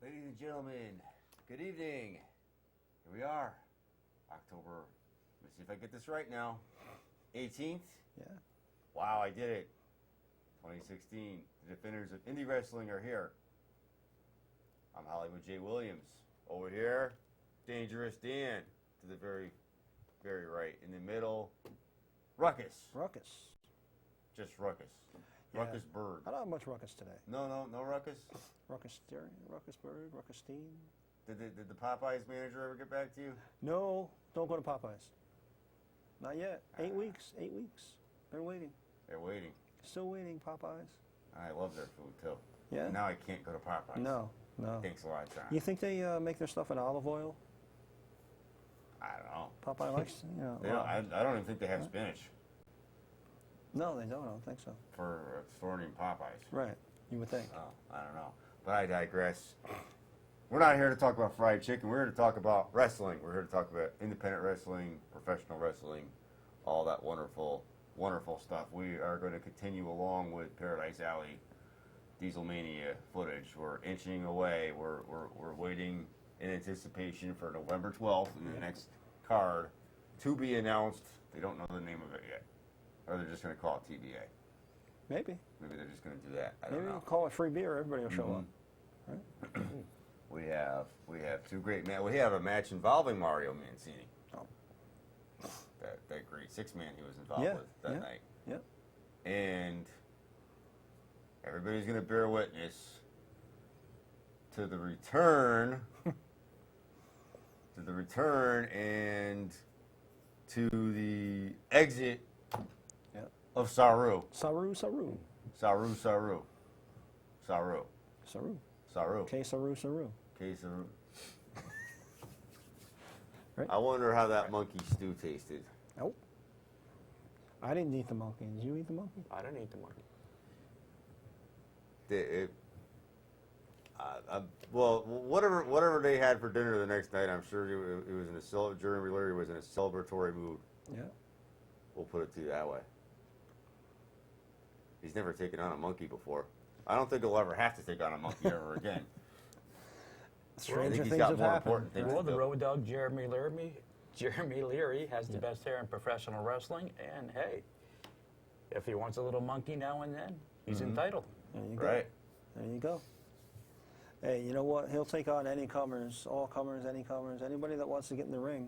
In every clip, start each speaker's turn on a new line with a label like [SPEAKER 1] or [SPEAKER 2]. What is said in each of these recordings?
[SPEAKER 1] Ladies and gentlemen, good evening. Here we are, October, let me see if I get this right now, 18th?
[SPEAKER 2] Yeah.
[SPEAKER 1] Wow, I did it. 2016, the defenders of indie wrestling are here. I'm Hollywood J. Williams. Over here, Dangerous Dan, to the very, very right. In the middle, Ruckus.
[SPEAKER 2] Ruckus.
[SPEAKER 1] Just Ruckus.
[SPEAKER 2] Yeah.
[SPEAKER 1] Ruckus Bird.
[SPEAKER 2] I don't have much ruckus today.
[SPEAKER 1] No Ruckus?
[SPEAKER 2] Ruckus Steering, Ruckus Bird, Ruckus Steam.
[SPEAKER 1] Did the Popeyes manager ever get back to you?
[SPEAKER 2] No, don't go to Popeyes. Not yet. 8 weeks. 8 weeks. They're waiting.
[SPEAKER 1] They're waiting.
[SPEAKER 2] Still waiting, Popeyes.
[SPEAKER 1] I love their food too.
[SPEAKER 2] Yeah?
[SPEAKER 1] Now I can't go to Popeyes.
[SPEAKER 2] No.
[SPEAKER 1] Thanks a lot, John.
[SPEAKER 2] You think they make their stuff in olive oil?
[SPEAKER 1] I don't know.
[SPEAKER 2] Popeye likes, you know.
[SPEAKER 1] They don't, I don't even think they have spinach
[SPEAKER 2] No, they don't. I don't think so.
[SPEAKER 1] for a store named Popeyes.
[SPEAKER 2] Right. You would think.
[SPEAKER 1] Oh, I don't know. But I digress. We're not here to talk about fried chicken. We're here to talk about wrestling. We're here to talk about independent wrestling, professional wrestling, all that wonderful, wonderful stuff. We are going to continue along with Paradise Alley Dieselmania footage. We're inching away. We're waiting in anticipation for November 12th in the next card to be announced. They don't know the name of it yet. Or they're just going to call it TBA.
[SPEAKER 2] Maybe.
[SPEAKER 1] Maybe they're just going to do that. I don't
[SPEAKER 2] Maybe
[SPEAKER 1] know.
[SPEAKER 2] call it free beer. Everybody will show up. Right?
[SPEAKER 1] We have two great matches. We have a match involving Mario Mancini.
[SPEAKER 2] Oh.
[SPEAKER 1] That great 6-man he was involved
[SPEAKER 2] Yeah,
[SPEAKER 1] with that
[SPEAKER 2] yeah,
[SPEAKER 1] night.
[SPEAKER 2] yeah.
[SPEAKER 1] And everybody's going to bear witness to the return, and to the exit of Saru.
[SPEAKER 2] Saru.
[SPEAKER 1] Saru.
[SPEAKER 2] Okay, Saru.
[SPEAKER 1] Okay, Saru.
[SPEAKER 2] Right.
[SPEAKER 1] I wonder how that monkey stew tasted.
[SPEAKER 2] Nope. I didn't eat the monkey. Did you eat the monkey?
[SPEAKER 3] I didn't eat the monkey.
[SPEAKER 1] Well, whatever they had for dinner the next night, I'm sure it was in a Jeremy Leary was in a celebratory mood.
[SPEAKER 2] Yeah.
[SPEAKER 1] We'll put it to you that way. He's never taken on a monkey before. I don't think he'll ever have to take on a monkey ever again. I
[SPEAKER 2] Stranger
[SPEAKER 1] think he's
[SPEAKER 2] things
[SPEAKER 1] got
[SPEAKER 2] have
[SPEAKER 1] more
[SPEAKER 2] happened.
[SPEAKER 1] important things
[SPEAKER 3] Well,
[SPEAKER 1] to
[SPEAKER 3] the
[SPEAKER 1] do.
[SPEAKER 3] road dog Jeremy Leary has the best hair in professional wrestling, and hey, if he wants a little monkey now and then, he's entitled.
[SPEAKER 2] There you go.
[SPEAKER 1] Right.
[SPEAKER 2] There you go. Hey, you know what? He'll take on any comers, all comers, any comers, anybody that wants to get in the ring.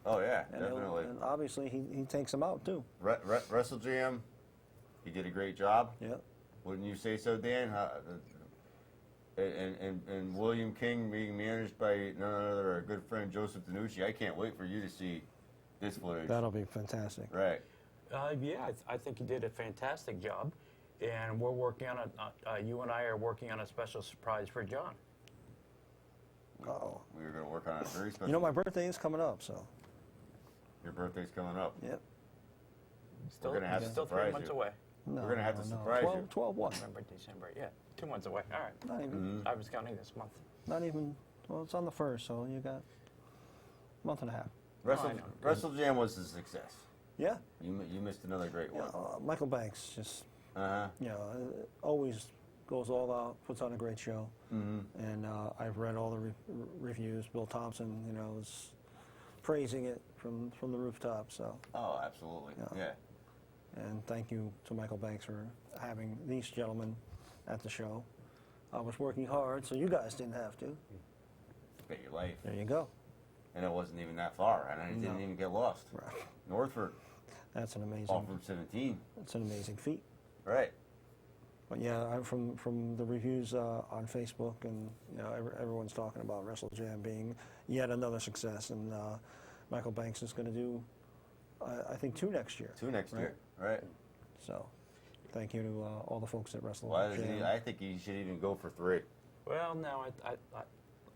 [SPEAKER 1] Oh yeah,
[SPEAKER 2] And
[SPEAKER 1] definitely.
[SPEAKER 2] and obviously, he takes them out too.
[SPEAKER 1] WrestleJam, he did a great job.
[SPEAKER 2] Yeah.
[SPEAKER 1] Wouldn't you say so, Dan? And William King being managed by none other than our good friend Joseph DiNucci. I can't wait for you to see this footage.
[SPEAKER 2] That'll be fantastic.
[SPEAKER 1] Right.
[SPEAKER 3] Yeah, I think he did a fantastic job, and we're working on you and I are working on a special surprise for John.
[SPEAKER 2] Uh-oh.
[SPEAKER 1] We were going to work on a very special.
[SPEAKER 2] You know, my birthday is coming up, so.
[SPEAKER 1] Your birthday's coming up.
[SPEAKER 2] Yep.
[SPEAKER 3] Still,
[SPEAKER 1] gonna have to
[SPEAKER 3] still 3
[SPEAKER 1] surprise
[SPEAKER 3] months
[SPEAKER 1] you.
[SPEAKER 3] away.
[SPEAKER 2] No,
[SPEAKER 1] We're gonna have to surprise
[SPEAKER 2] 12,
[SPEAKER 1] you.
[SPEAKER 2] 12 what?
[SPEAKER 3] November, December, yeah, 2 months away. All right.
[SPEAKER 2] Not even.
[SPEAKER 3] I was counting this month.
[SPEAKER 2] Not even. Well, it's on the 1st, so you got a month and a half.
[SPEAKER 3] I know.
[SPEAKER 1] WrestleJam was a success.
[SPEAKER 2] Yeah.
[SPEAKER 1] You missed another great
[SPEAKER 2] Yeah.
[SPEAKER 1] one.
[SPEAKER 2] Michael Banks just,
[SPEAKER 1] Uh-huh.
[SPEAKER 2] you know, always goes all out, puts on a great show.
[SPEAKER 1] Mm-hmm.
[SPEAKER 2] And I've read all the reviews. Bill Thompson, you know, is praising it from the rooftop. So,
[SPEAKER 1] Oh, absolutely.
[SPEAKER 2] Yeah.
[SPEAKER 1] Yeah.
[SPEAKER 2] and thank you to Michael Banks for having these gentlemen at the show. I was working hard, so you guys didn't have to.
[SPEAKER 1] Bet your life.
[SPEAKER 2] There you go.
[SPEAKER 1] And it wasn't even that far, and I didn't even get lost.
[SPEAKER 2] Right.
[SPEAKER 1] Northford,
[SPEAKER 2] That's an amazing.
[SPEAKER 1] off from 17.
[SPEAKER 2] That's an amazing feat.
[SPEAKER 1] Right.
[SPEAKER 2] But yeah, I'm from the reviews on Facebook, and you know everyone's talking about WrestleJam being yet another success, and Michael Banks is going to do, I think, 2 next year.
[SPEAKER 1] 2 next year. Right.
[SPEAKER 2] So, thank you to all the folks at
[SPEAKER 1] Why does
[SPEAKER 2] WrestleJam.
[SPEAKER 1] I think he should even go for 3.
[SPEAKER 3] Well, no,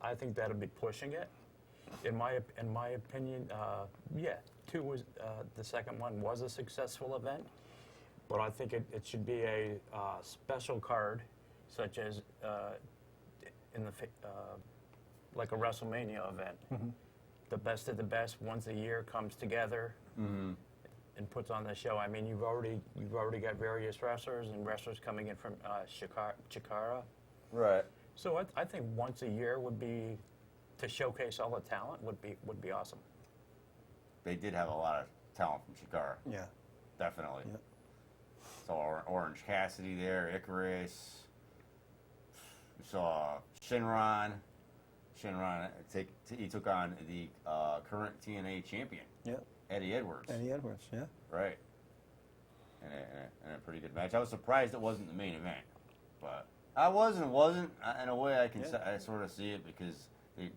[SPEAKER 3] I think that'll be pushing it. In my opinion, yeah, 2 was the second one was a successful event, but I think it should be a special card, such as in the like a WrestleMania event. The best of the best once a year comes together and puts on the show. I mean, you've already got various wrestlers and wrestlers coming in from Chikara.
[SPEAKER 1] Right.
[SPEAKER 3] So I think once a year would be to showcase all the talent would be awesome.
[SPEAKER 1] They did have a lot of talent from Chikara.
[SPEAKER 2] Yeah.
[SPEAKER 1] Definitely.
[SPEAKER 2] Yep.
[SPEAKER 1] So Orange Cassidy there, Icarus. We saw Shinron. Shinron he took on the current TNA champion,
[SPEAKER 2] Yep.
[SPEAKER 1] Eddie Edwards.
[SPEAKER 2] Eddie Edwards. Yeah.
[SPEAKER 1] Right. And a pretty good match. I was surprised it wasn't the main event, but I was and it wasn't. In a way, I sort of see it because they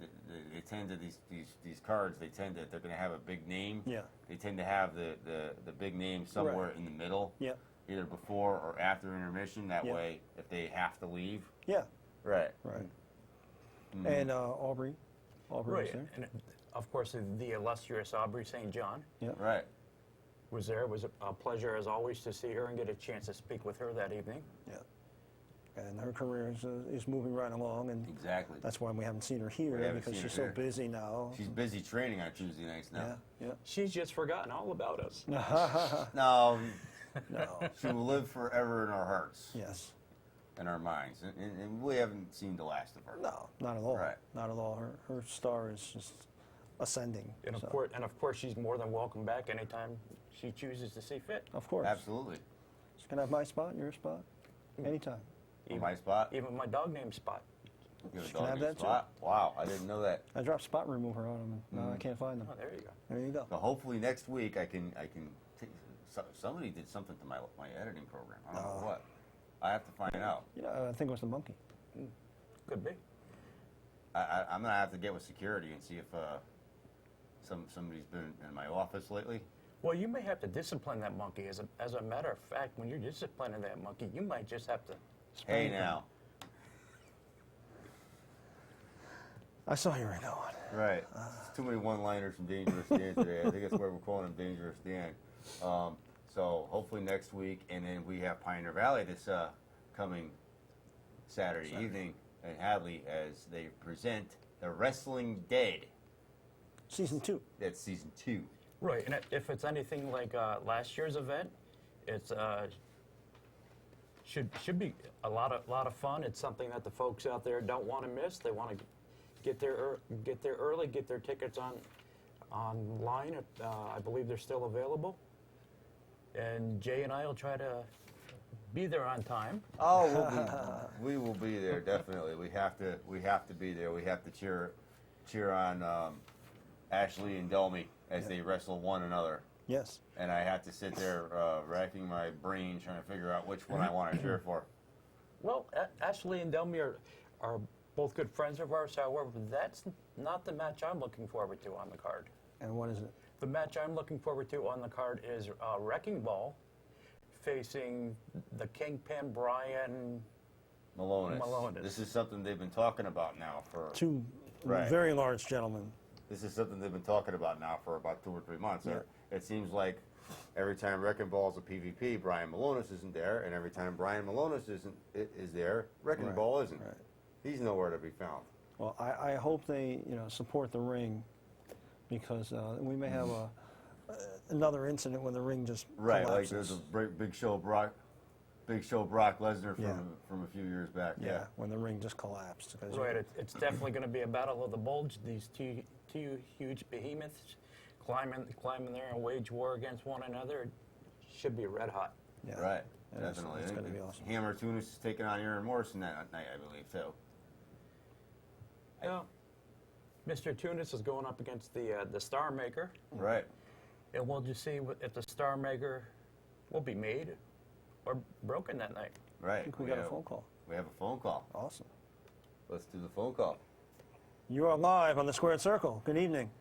[SPEAKER 1] tend to these cards. They're going to have a big name.
[SPEAKER 2] Yeah.
[SPEAKER 1] They tend to have the big name somewhere
[SPEAKER 2] Right.
[SPEAKER 1] in the middle.
[SPEAKER 2] Yeah.
[SPEAKER 1] Either before or after intermission. That
[SPEAKER 2] Yeah.
[SPEAKER 1] way, if they have to leave.
[SPEAKER 2] Yeah.
[SPEAKER 1] Right.
[SPEAKER 2] Right.
[SPEAKER 1] Mhm.
[SPEAKER 2] And Aubrey was
[SPEAKER 3] Right,
[SPEAKER 2] there.
[SPEAKER 3] and of course the illustrious Aubrey St. John
[SPEAKER 2] Yeah.
[SPEAKER 1] Right.
[SPEAKER 3] was there. It was a pleasure as always to see her and get a chance to speak with her that evening.
[SPEAKER 2] Yeah. And her career is moving right along, and
[SPEAKER 1] Exactly.
[SPEAKER 2] that's why we haven't seen her
[SPEAKER 1] We
[SPEAKER 2] here
[SPEAKER 1] haven't
[SPEAKER 2] because
[SPEAKER 1] seen
[SPEAKER 2] she's
[SPEAKER 1] her
[SPEAKER 2] so
[SPEAKER 1] here.
[SPEAKER 2] busy now.
[SPEAKER 1] She's busy training on Tuesday nights now.
[SPEAKER 2] Yeah.
[SPEAKER 3] She's just forgotten all about us.
[SPEAKER 2] Yeah.
[SPEAKER 1] No,
[SPEAKER 2] No.
[SPEAKER 1] she will live forever in our hearts
[SPEAKER 2] Yes.
[SPEAKER 1] and our minds, and we haven't seen the last of her.
[SPEAKER 2] No, not at all.
[SPEAKER 1] Right.
[SPEAKER 2] Not at all. Her star is just ascending.
[SPEAKER 3] And of
[SPEAKER 2] so,
[SPEAKER 3] course, she's more than welcome back anytime she chooses to see fit.
[SPEAKER 2] Of course.
[SPEAKER 1] Absolutely.
[SPEAKER 2] She's gonna have my spot, your spot, anytime.
[SPEAKER 1] On my spot.
[SPEAKER 3] Even my dog named Spot.
[SPEAKER 1] You have a
[SPEAKER 2] She can
[SPEAKER 1] dog
[SPEAKER 2] have
[SPEAKER 1] named
[SPEAKER 2] that too.
[SPEAKER 1] Spot? Wow, I didn't know that.
[SPEAKER 2] I dropped spot remover on them, and now I can't find them.
[SPEAKER 3] Oh, there you go.
[SPEAKER 2] There you go.
[SPEAKER 1] So hopefully next week I can take, somebody did something to my editing program. I don't know what. I have to find out.
[SPEAKER 2] You know, I think it was the monkey.
[SPEAKER 3] Could be.
[SPEAKER 1] I'm gonna have to get with security and see if somebody's been in my office lately.
[SPEAKER 3] Well, you may have to discipline that monkey. As a matter of fact, when you're disciplining that monkey, you might just have to.
[SPEAKER 1] Hey now.
[SPEAKER 2] I saw you right now.
[SPEAKER 1] Right. It's too many one-liners from Dangerous Dan today. I think that's why we're calling him Dangerous Dan. So hopefully next week, and then we have Pioneer Valley this coming Saturday evening in Hadley as they present The Wrestling Dead.
[SPEAKER 2] Season 2.
[SPEAKER 1] That's season 2.
[SPEAKER 3] Right, and if it's anything like last year's event, it's should be a lot of fun. It's something that the folks out there don't want to miss. They want to get there early, get their tickets online. I believe they're still available. And Jay and I will try to be there on time.
[SPEAKER 1] Oh, we will be there definitely. We have to be there. We have to cheer on Ashley and Delmy as they wrestle one another.
[SPEAKER 2] Yes.
[SPEAKER 1] And I have to sit there racking my brain trying to figure out which one I want to cheer for.
[SPEAKER 3] Well, Ashley and Delmy are both good friends of ours. However, that's not the match I'm looking forward to on the card.
[SPEAKER 2] And what is it?
[SPEAKER 3] The match I'm looking forward to on the card is Wrecking Ball facing the Kingpin Brian. Malonis.
[SPEAKER 1] This is something they've been talking about now for.
[SPEAKER 2] Two
[SPEAKER 1] Right.
[SPEAKER 2] very large gentlemen.
[SPEAKER 1] This is something they've been talking about now for about 2 or 3 months.
[SPEAKER 2] Yeah.
[SPEAKER 1] It seems like every time Wrecking Ball's a PvP, Brian Malonis isn't there, and every time Brian Malonis is there, Wrecking
[SPEAKER 2] Right,
[SPEAKER 1] Ball isn't.
[SPEAKER 2] right.
[SPEAKER 1] He's nowhere to be found.
[SPEAKER 2] Well, I hope they support the ring because we may have another incident when the ring just
[SPEAKER 1] Right, like
[SPEAKER 2] collapses.
[SPEAKER 1] there's a Big Show Brock Lesnar
[SPEAKER 2] Yeah.
[SPEAKER 1] from a few years back.
[SPEAKER 2] yeah, when the ring just collapsed. 'cause
[SPEAKER 3] Right, it's definitely going to be a battle of the bulge. These two huge behemoths climbing there and wage war against one another. It should be red hot.
[SPEAKER 2] yeah,
[SPEAKER 1] Right,
[SPEAKER 2] Yeah, it's-
[SPEAKER 1] definitely.
[SPEAKER 2] It's
[SPEAKER 1] I
[SPEAKER 2] going to
[SPEAKER 1] think
[SPEAKER 2] be awesome.
[SPEAKER 1] Hammer Tunis is taking on Aaron Morrison that night, I believe, too.
[SPEAKER 3] Yeah. Mr. Tunis is going up against the Star Maker,
[SPEAKER 1] Right.
[SPEAKER 3] and we'll just see if the Star Maker will be made or broken that night.
[SPEAKER 1] Right.
[SPEAKER 2] I think we got a phone call.
[SPEAKER 1] We have a phone call.
[SPEAKER 2] Awesome.
[SPEAKER 1] Let's do the phone call.
[SPEAKER 2] You are live on the Squared Circle. Good evening.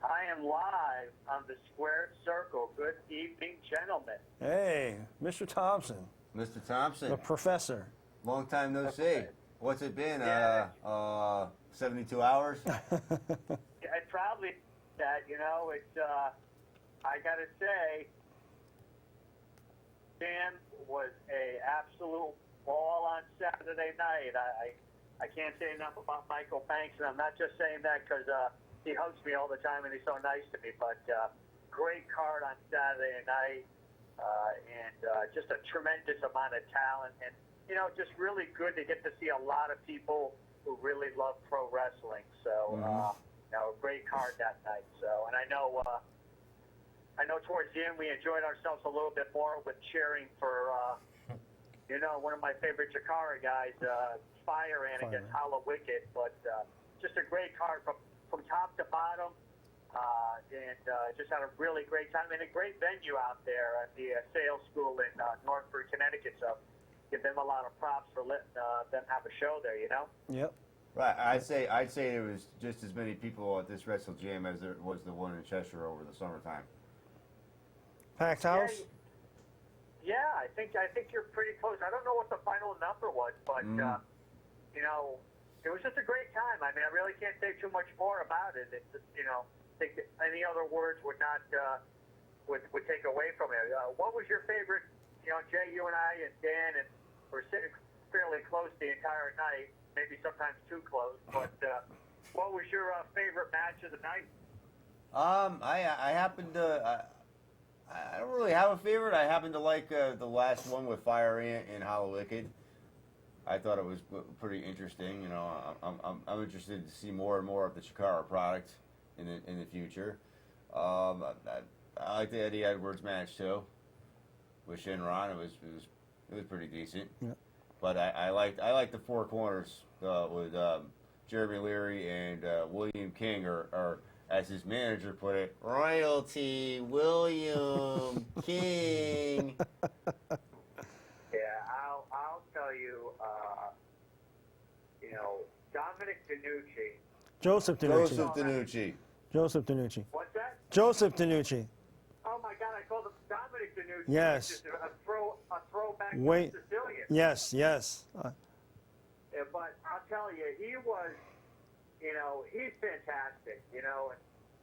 [SPEAKER 4] I am live on the Squared Circle. Good evening, gentlemen.
[SPEAKER 2] Hey, Mr. Thompson,
[SPEAKER 1] Mr. Thompson,
[SPEAKER 2] the professor.
[SPEAKER 1] long time no see. What's it been?
[SPEAKER 4] Yeah.
[SPEAKER 1] 72 hours?
[SPEAKER 4] I probably that, it's, I gotta say, Jam was a absolute ball on Saturday night. I can't say enough about Michael Banks, and I'm not just saying that because he hugs me all the time and he's so nice to me. But great card on Saturday night, and just a tremendous amount of talent, and just really good to get to see a lot of people who really love pro wrestling. So, a great card that night. So, and I know towards the end we enjoyed ourselves a little bit more with cheering for, one of my favorite Jakara guys, Fire Ant against Hollow Wicked. But just a great card from top to bottom, and just had a really great time and a great venue out there at the Sales School in Northford, Connecticut. So, give them a lot of props for letting them have a show there.
[SPEAKER 2] Yep.
[SPEAKER 1] Right, I'd say there was just as many people at this Wrestle Jam as there was the one in Cheshire over the summertime.
[SPEAKER 2] Packed house?
[SPEAKER 4] Yeah, I think you're pretty close. I don't know what the final number was, but it was just a great time. I mean, I really can't say too much more about it. It's just, I think any other words would not would take away from it. What was your favorite? Jay, you and I and Dan and we're sitting fairly close the entire night. Maybe sometimes too close. But what was your favorite match of the night?
[SPEAKER 1] I happen to. I don't really have a favorite. I happen to like the last one with Fire Ant and Hollow Wicked. I thought it was pretty interesting. I'm interested to see more and more of the Chikara product in the future. I like the Eddie Edwards match too with Shinron. It was pretty decent.
[SPEAKER 2] Yeah.
[SPEAKER 1] But I like the four corners with Jeremy Leary and William King, or as his manager put it, Royalty William King.
[SPEAKER 4] Yeah, I'll tell you, Dominic DeNucci.
[SPEAKER 2] Joseph DeNucci.
[SPEAKER 1] Joseph DeNucci.
[SPEAKER 2] Joseph DeNucci.
[SPEAKER 4] What's that?
[SPEAKER 2] Joseph DeNucci.
[SPEAKER 4] Oh my God, I called him Dominic DeNucci.
[SPEAKER 2] Yes.
[SPEAKER 4] Just a throwback
[SPEAKER 2] Wait.
[SPEAKER 4] to Sicilian.
[SPEAKER 2] Yes.
[SPEAKER 4] Yeah, but I'll tell you, he was, he's fantastic, and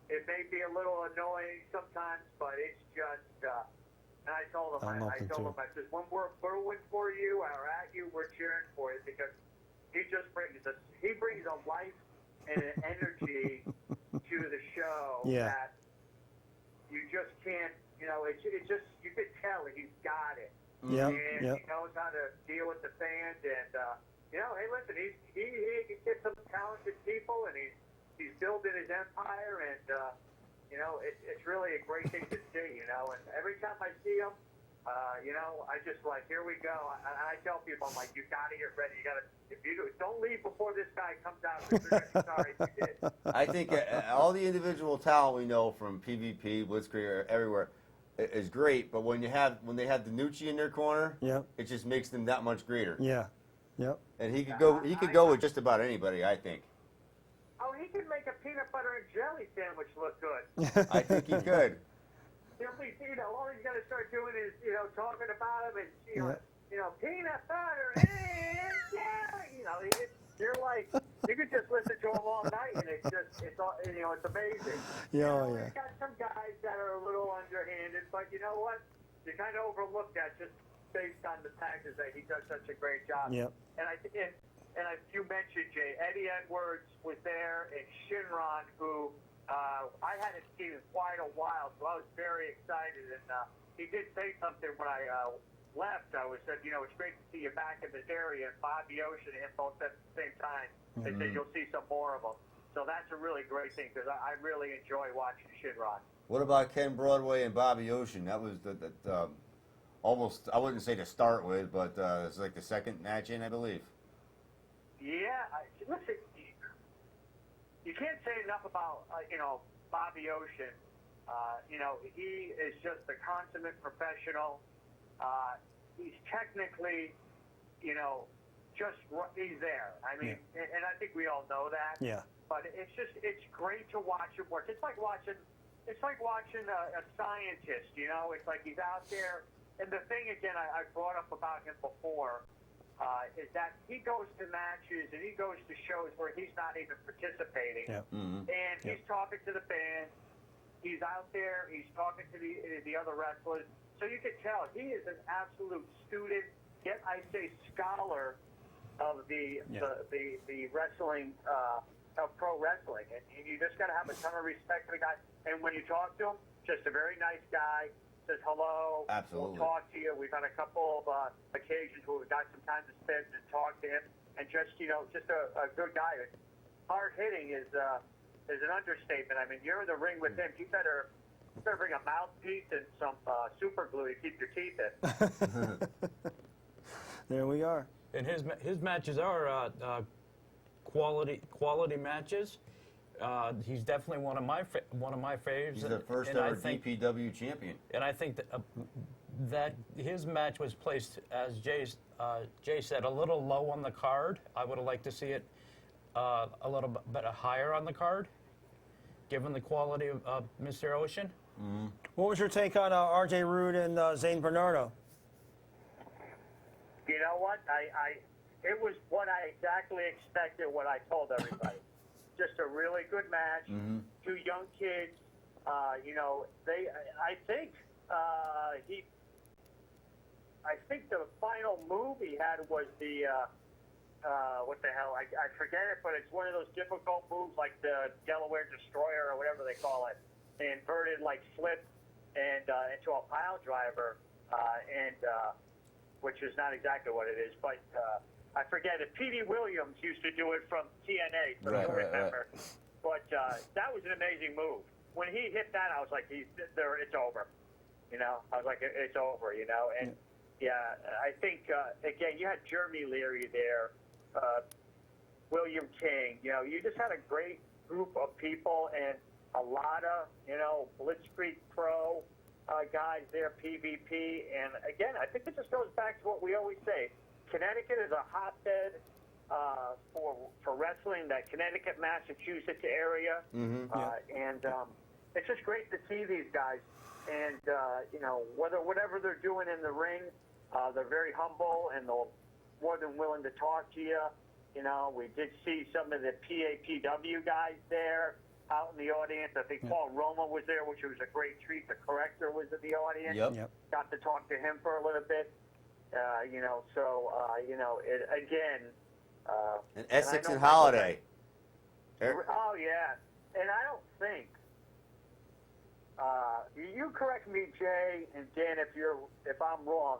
[SPEAKER 4] it may be a little annoying sometimes, but it's just, and I told him, I said, when we're booing for you or at you, we're cheering for you, because he brings a life and an energy to the show that you just can't, it just, you could tell he's got it.
[SPEAKER 2] Yeah.
[SPEAKER 4] And he knows how to deal with the fans, and hey, listen, he gets some talented people, and he's building his empire, and it's really a great thing to see, And every time I see him, I just like, here we go. I tell people, I'm like, you gotta get ready. If you don't leave before this guy comes out. I'm sorry if you did.
[SPEAKER 1] I think all the individual talent we know from PvP, Blitzkrieg, everywhere is great, but when they have DeNucci in their corner, it just makes them that much greater.
[SPEAKER 2] Yeah. Yep.
[SPEAKER 1] And he could go with just about anybody, I think.
[SPEAKER 4] Oh, he could make a peanut butter and jelly sandwich look good.
[SPEAKER 1] I think he could.
[SPEAKER 4] All he's got to start doing is, talking about him and, peanut butter and jelly. You're like, you could just listen to him all night, and it's amazing.
[SPEAKER 2] Yeah.
[SPEAKER 4] We've got some guys that are a little underhanded, but you know what? You kind of overlook that just based on the fact is that he does such a great job.
[SPEAKER 2] Yep.
[SPEAKER 4] And you mentioned, Jay, Eddie Edwards was there, and Shinron, who I hadn't seen in quite a while, so I was very excited. And he did say something when I left. I said, it's great to see you back in this area. And Bobby Ocean and him both said at the same time. They said you'll see some more of them. So that's a really great thing, because I really enjoy watching Shinron.
[SPEAKER 1] What about Ken Broadway and Bobby Ocean? That was the almost, I wouldn't say to start with, but it's like the second match in, I believe.
[SPEAKER 4] Yeah, listen, you can't say enough about Bobby Ocean. He is just a consummate professional. He's technically, he's there. I mean, and I think we all know that.
[SPEAKER 2] Yeah.
[SPEAKER 4] But it's great to watch him work. It's like watching a scientist. It's like he's out there. And the thing again, I brought up about him before. Is that he goes to matches and he goes to shows where he's not even participating, and he's talking to the fans. He's out there. He's talking to the other wrestlers. So you can tell he is an absolute student, yet I say scholar of the wrestling, of pro wrestling. And you just got to have a ton of respect for the guy. And when you talk to him, just a very nice guy. Says hello.
[SPEAKER 1] Absolutely.
[SPEAKER 4] We'll talk to you. We've had a couple of occasions where we've got some time to spend and talk to him. And just just a good guy. Hard hitting is an understatement. I mean, you're in the ring with him. You better bring a mouthpiece and some super glue to keep your teeth in.
[SPEAKER 2] There we are.
[SPEAKER 3] And his matches are quality matches. He's definitely one of my faves.
[SPEAKER 1] He's the first
[SPEAKER 3] and I
[SPEAKER 1] ever
[SPEAKER 3] think-
[SPEAKER 1] DPW champion.
[SPEAKER 3] And I think that his match was placed, as Jay said, a little low on the card. I would have liked to see it a little bit higher on the card, given the quality of Mr. Ocean.
[SPEAKER 2] What was your take on R.J. Rude and Zane Bernardo?
[SPEAKER 4] You know what? It was what I exactly expected, what I told everybody. Just a really good match. Two young kids. I think the final move he had was the, what the hell? I forget it, but it's one of those difficult moves like the Delaware Destroyer or whatever they call it. The inverted flip and into a pile driver, which is not exactly what it is, but I forget it. P.D. Williams used to do it from TNA, so you'll remember. But that was an amazing move. When he hit that, I was like, it's over. I was like, it's over, And, I think, again, you had Jeremy Leary there, William King. You just had a great group of people and a lot of, Blitzkrieg Pro guys there, PvP. And, again, I think it just goes back to what we always say. Connecticut is a hotbed for wrestling, that Connecticut, Massachusetts area. And it's just great to see these guys. And, whatever they're doing in the ring, they're very humble and they're more than willing to talk to you. We did see some of the PAPW guys there out in the audience. I think Paul Roma was there, which was a great treat. The corrector was in the audience.
[SPEAKER 1] Yep.
[SPEAKER 4] Got to talk to him for a little bit.
[SPEAKER 1] And Essex
[SPEAKER 4] and I
[SPEAKER 1] and
[SPEAKER 4] know
[SPEAKER 1] Holiday.
[SPEAKER 4] Oh yeah, and I don't think. You correct me, Jay and Dan, if I'm wrong.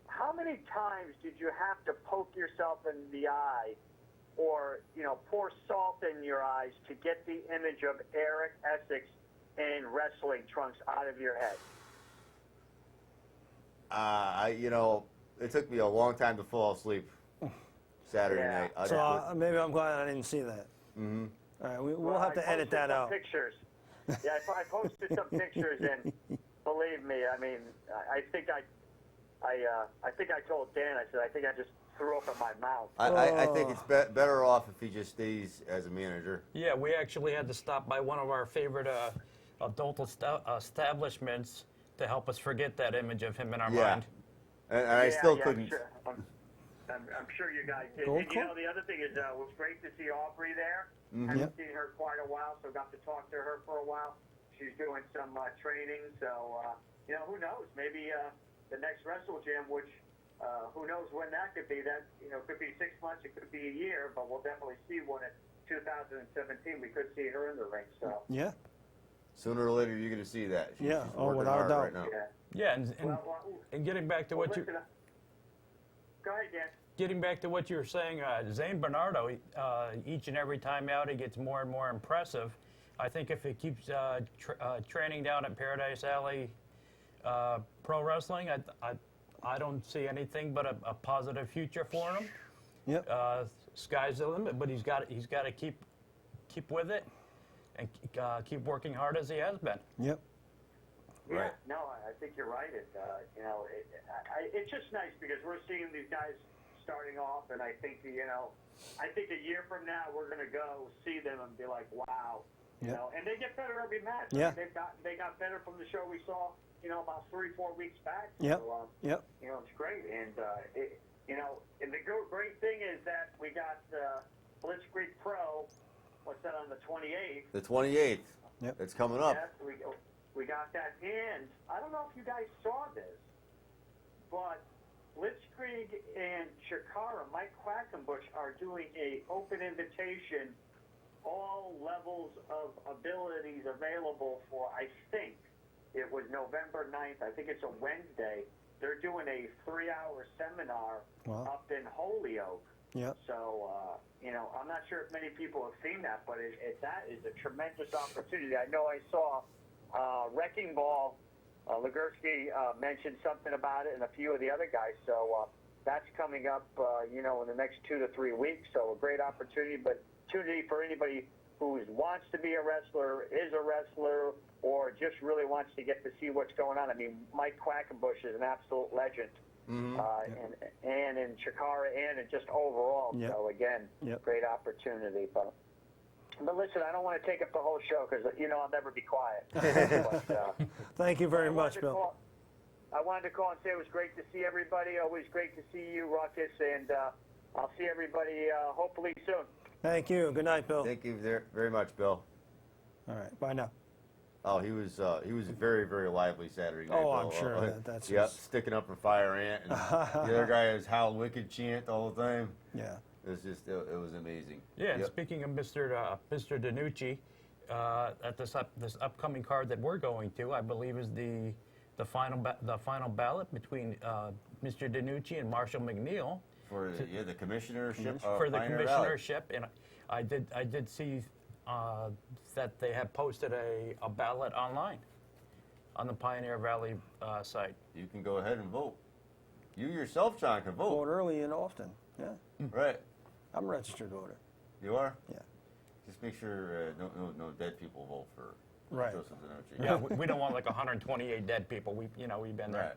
[SPEAKER 4] How many times did you have to poke yourself in the eye, or pour salt in your eyes to get the image of Eric Essex in wrestling trunks out of your head?
[SPEAKER 1] It took me a long time to fall asleep Saturday night.
[SPEAKER 2] So maybe I'm glad I didn't see that. All right, we'll have to edit that out.
[SPEAKER 4] Pictures. Yeah, I posted some pictures, and believe me, I mean, I think I told Dan. I said I think I just threw up in my mouth.
[SPEAKER 1] I think it's better off if he just stays as a manager.
[SPEAKER 3] Yeah, we actually had to stop by one of our favorite adult establishments to help us forget that image of him in our mind.
[SPEAKER 1] And I still couldn't.
[SPEAKER 4] I'm sure you guys did.
[SPEAKER 2] Gold
[SPEAKER 4] And the other thing is, it was great to see Aubrey there. Haven't seen her quite a while, so got to talk to her for a while. She's doing some training, so who knows? Maybe the next Wrestle Jam, which who knows when that could be? That could be 6 months, it could be a year, but we'll definitely see one in 2017. We could see her in the ring. So
[SPEAKER 2] Yeah.
[SPEAKER 1] Sooner or later, you're going to see that. She's working
[SPEAKER 2] without a
[SPEAKER 1] hard
[SPEAKER 2] doubt.
[SPEAKER 1] right now.
[SPEAKER 3] Yeah, and getting back to what you.
[SPEAKER 4] Go ahead, Dan.
[SPEAKER 3] Getting back to what you were saying, Zane Bernardo, each and every time out, he gets more and more impressive. I think if he keeps training down at Paradise Alley Pro Wrestling, I don't see anything but a positive future for him.
[SPEAKER 2] Yep.
[SPEAKER 3] Sky's the limit, but he's got to keep with it and keep working hard as he has been.
[SPEAKER 2] Yep.
[SPEAKER 4] Yeah, no, I think you're right. It's just nice because we're seeing these guys starting off, and I think I think a year from now we're going to go see them and be like, wow, and they get better every match.
[SPEAKER 2] Yeah.
[SPEAKER 4] I mean, they got better from the show we saw, about 3-4 weeks back.
[SPEAKER 2] Yep.
[SPEAKER 4] So,
[SPEAKER 2] Yep.
[SPEAKER 4] it's great, and and the great thing is that we got Blitzkrieg Pro. What's that on the 28th?
[SPEAKER 1] The 28th.
[SPEAKER 2] Yep.
[SPEAKER 1] It's coming up.
[SPEAKER 4] Yes, We got that. And I don't know if you guys saw this, but Blitzkrieg and Chikara, Mike Quackenbush, are doing a open invitation, all levels of abilities available for, I think, it was November 9th. I think it's a Wednesday. They're doing a 3-hour seminar
[SPEAKER 2] Wow.
[SPEAKER 4] up in Holyoke.
[SPEAKER 2] Yep.
[SPEAKER 4] So, I'm not sure if many people have seen that, but that is a tremendous opportunity. I know I saw Wrecking Ball, Ligursky mentioned something about it, and a few of the other guys. So that's coming up, in the next 2 to 3 weeks. So a great opportunity for anybody who wants to be a wrestler, is a wrestler, or just really wants to get to see what's going on. I mean, Mike Quackenbush is an absolute legend. And in Chikara and in just overall.
[SPEAKER 2] Yep.
[SPEAKER 4] So again,
[SPEAKER 2] Yep.
[SPEAKER 4] great opportunity. But listen, I don't want to take up the whole show because I'll never be quiet. But,
[SPEAKER 2] Thank you very
[SPEAKER 4] I wanted
[SPEAKER 2] much,
[SPEAKER 4] to
[SPEAKER 2] Bill.
[SPEAKER 4] call- I wanted to call and say it was great to see everybody. Always great to see you, Ruckus, and I'll see everybody hopefully soon.
[SPEAKER 2] Thank you. Good night, Bill.
[SPEAKER 1] Thank you very much, Bill.
[SPEAKER 2] All right. Bye now.
[SPEAKER 1] Oh, he was very, very lively Saturday night.
[SPEAKER 2] Oh, I'm
[SPEAKER 1] Bill.
[SPEAKER 2] sure that's
[SPEAKER 1] yep,
[SPEAKER 2] his-
[SPEAKER 1] sticking up for Fire Ant, and the other guy was Hal Wicked chant the whole time.
[SPEAKER 2] Yeah.
[SPEAKER 1] It was just, it was amazing.
[SPEAKER 3] Yeah, and
[SPEAKER 1] Yep.
[SPEAKER 3] speaking of Mr. DiNucci, at this upcoming card that we're going to, I believe is the final ballot between Mr. DiNucci and Marshall McNeil
[SPEAKER 1] For the commissionership of
[SPEAKER 3] for the
[SPEAKER 1] Pioneer Valley.
[SPEAKER 3] commissionership, and I did see that they had posted a ballot online on the Pioneer Valley site.
[SPEAKER 1] You can go ahead and vote. You yourself, John, can vote.
[SPEAKER 2] Vote early and often. Yeah.
[SPEAKER 1] Right.
[SPEAKER 2] I'm a registered voter.
[SPEAKER 1] You are?
[SPEAKER 2] Yeah.
[SPEAKER 1] Just make sure no dead people vote for
[SPEAKER 2] Right.
[SPEAKER 1] Joseph DiNucci.
[SPEAKER 3] Yeah, we don't want like 128 dead people. We've been there.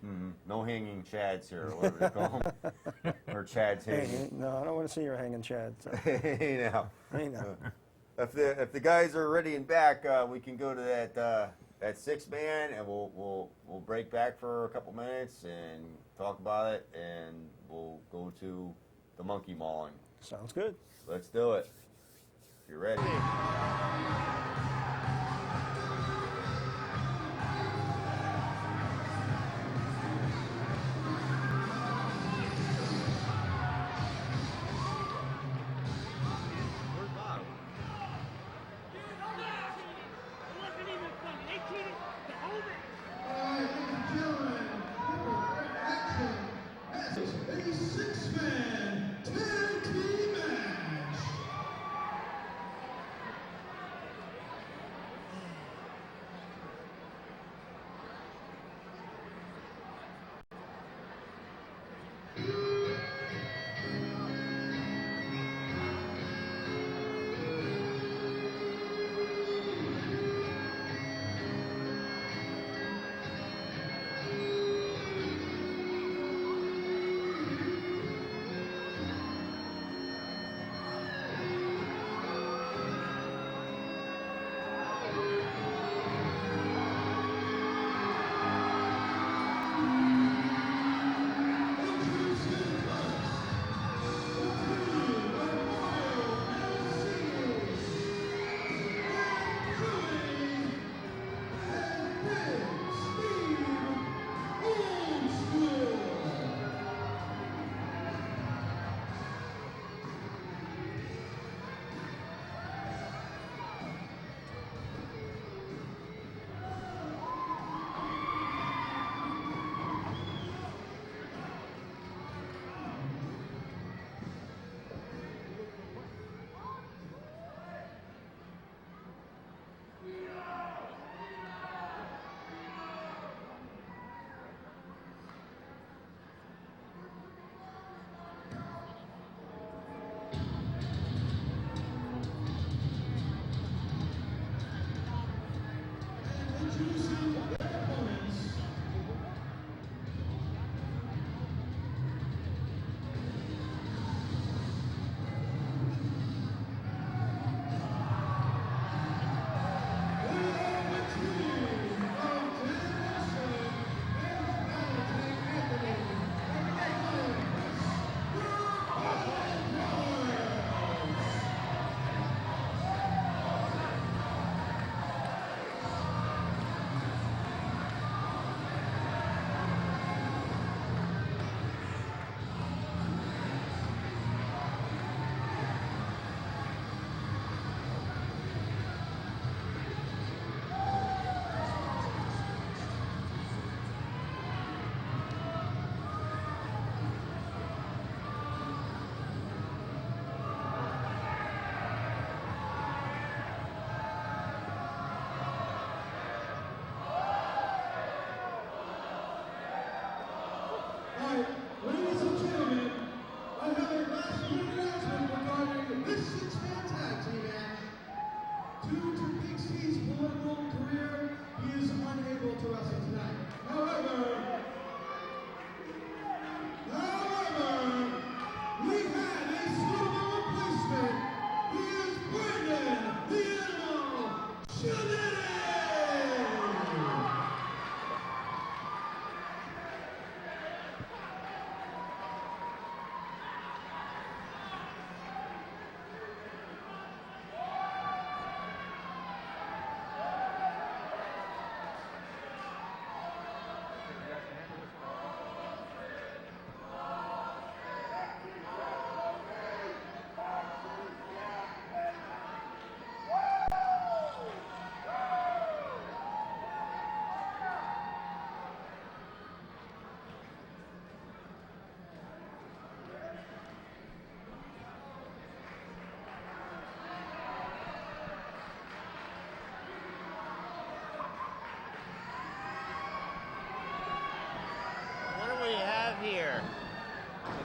[SPEAKER 1] Right. No hanging chads here, or whatever they call them. Or chads
[SPEAKER 2] Hey,
[SPEAKER 1] hanging.
[SPEAKER 2] no, I don't want to see your hanging Chad. So.
[SPEAKER 1] Hey, now.
[SPEAKER 2] Hey, now.
[SPEAKER 1] If the guys are ready and back, we can go to that 6-man, and we'll break back for a couple minutes and talk about it, and we'll go to the monkey mauling.
[SPEAKER 2] Sounds good.
[SPEAKER 1] Let's do it. If you're ready.
[SPEAKER 5] A six-man tag team match. Introducing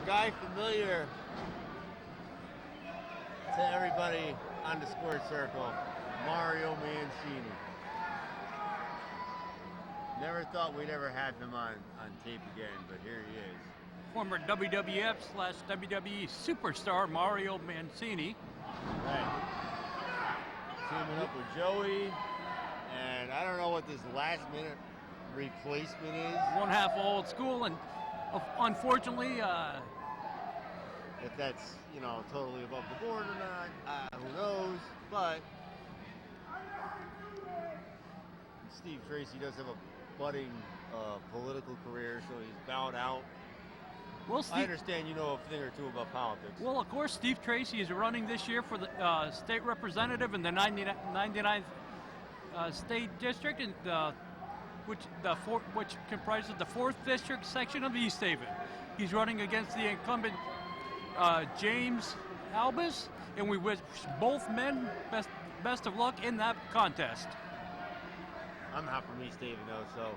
[SPEAKER 1] guy familiar to everybody on the squared circle, Mario Mancini. Never thought we'd ever have him on tape again, but here he is.
[SPEAKER 6] Former WWF/WWE superstar Mario Mancini.
[SPEAKER 1] Right. Teaming up with Joey, and I don't know what this last minute replacement is.
[SPEAKER 6] One half old school, and unfortunately,
[SPEAKER 1] If that's, totally above the board or not, who knows, but Steve Tracy does have a budding political career, so he's bowed out.
[SPEAKER 6] well,
[SPEAKER 1] I
[SPEAKER 6] Steve,
[SPEAKER 1] understand you know a thing or two about politics.
[SPEAKER 6] well, of course, Steve Tracy is running this year for the state representative in the 99th state district, and which comprises the 4th district section of East Haven. He's running against the incumbent James Albus, and we wish both men best of luck in that contest.
[SPEAKER 1] I'm not from East Haven, though, so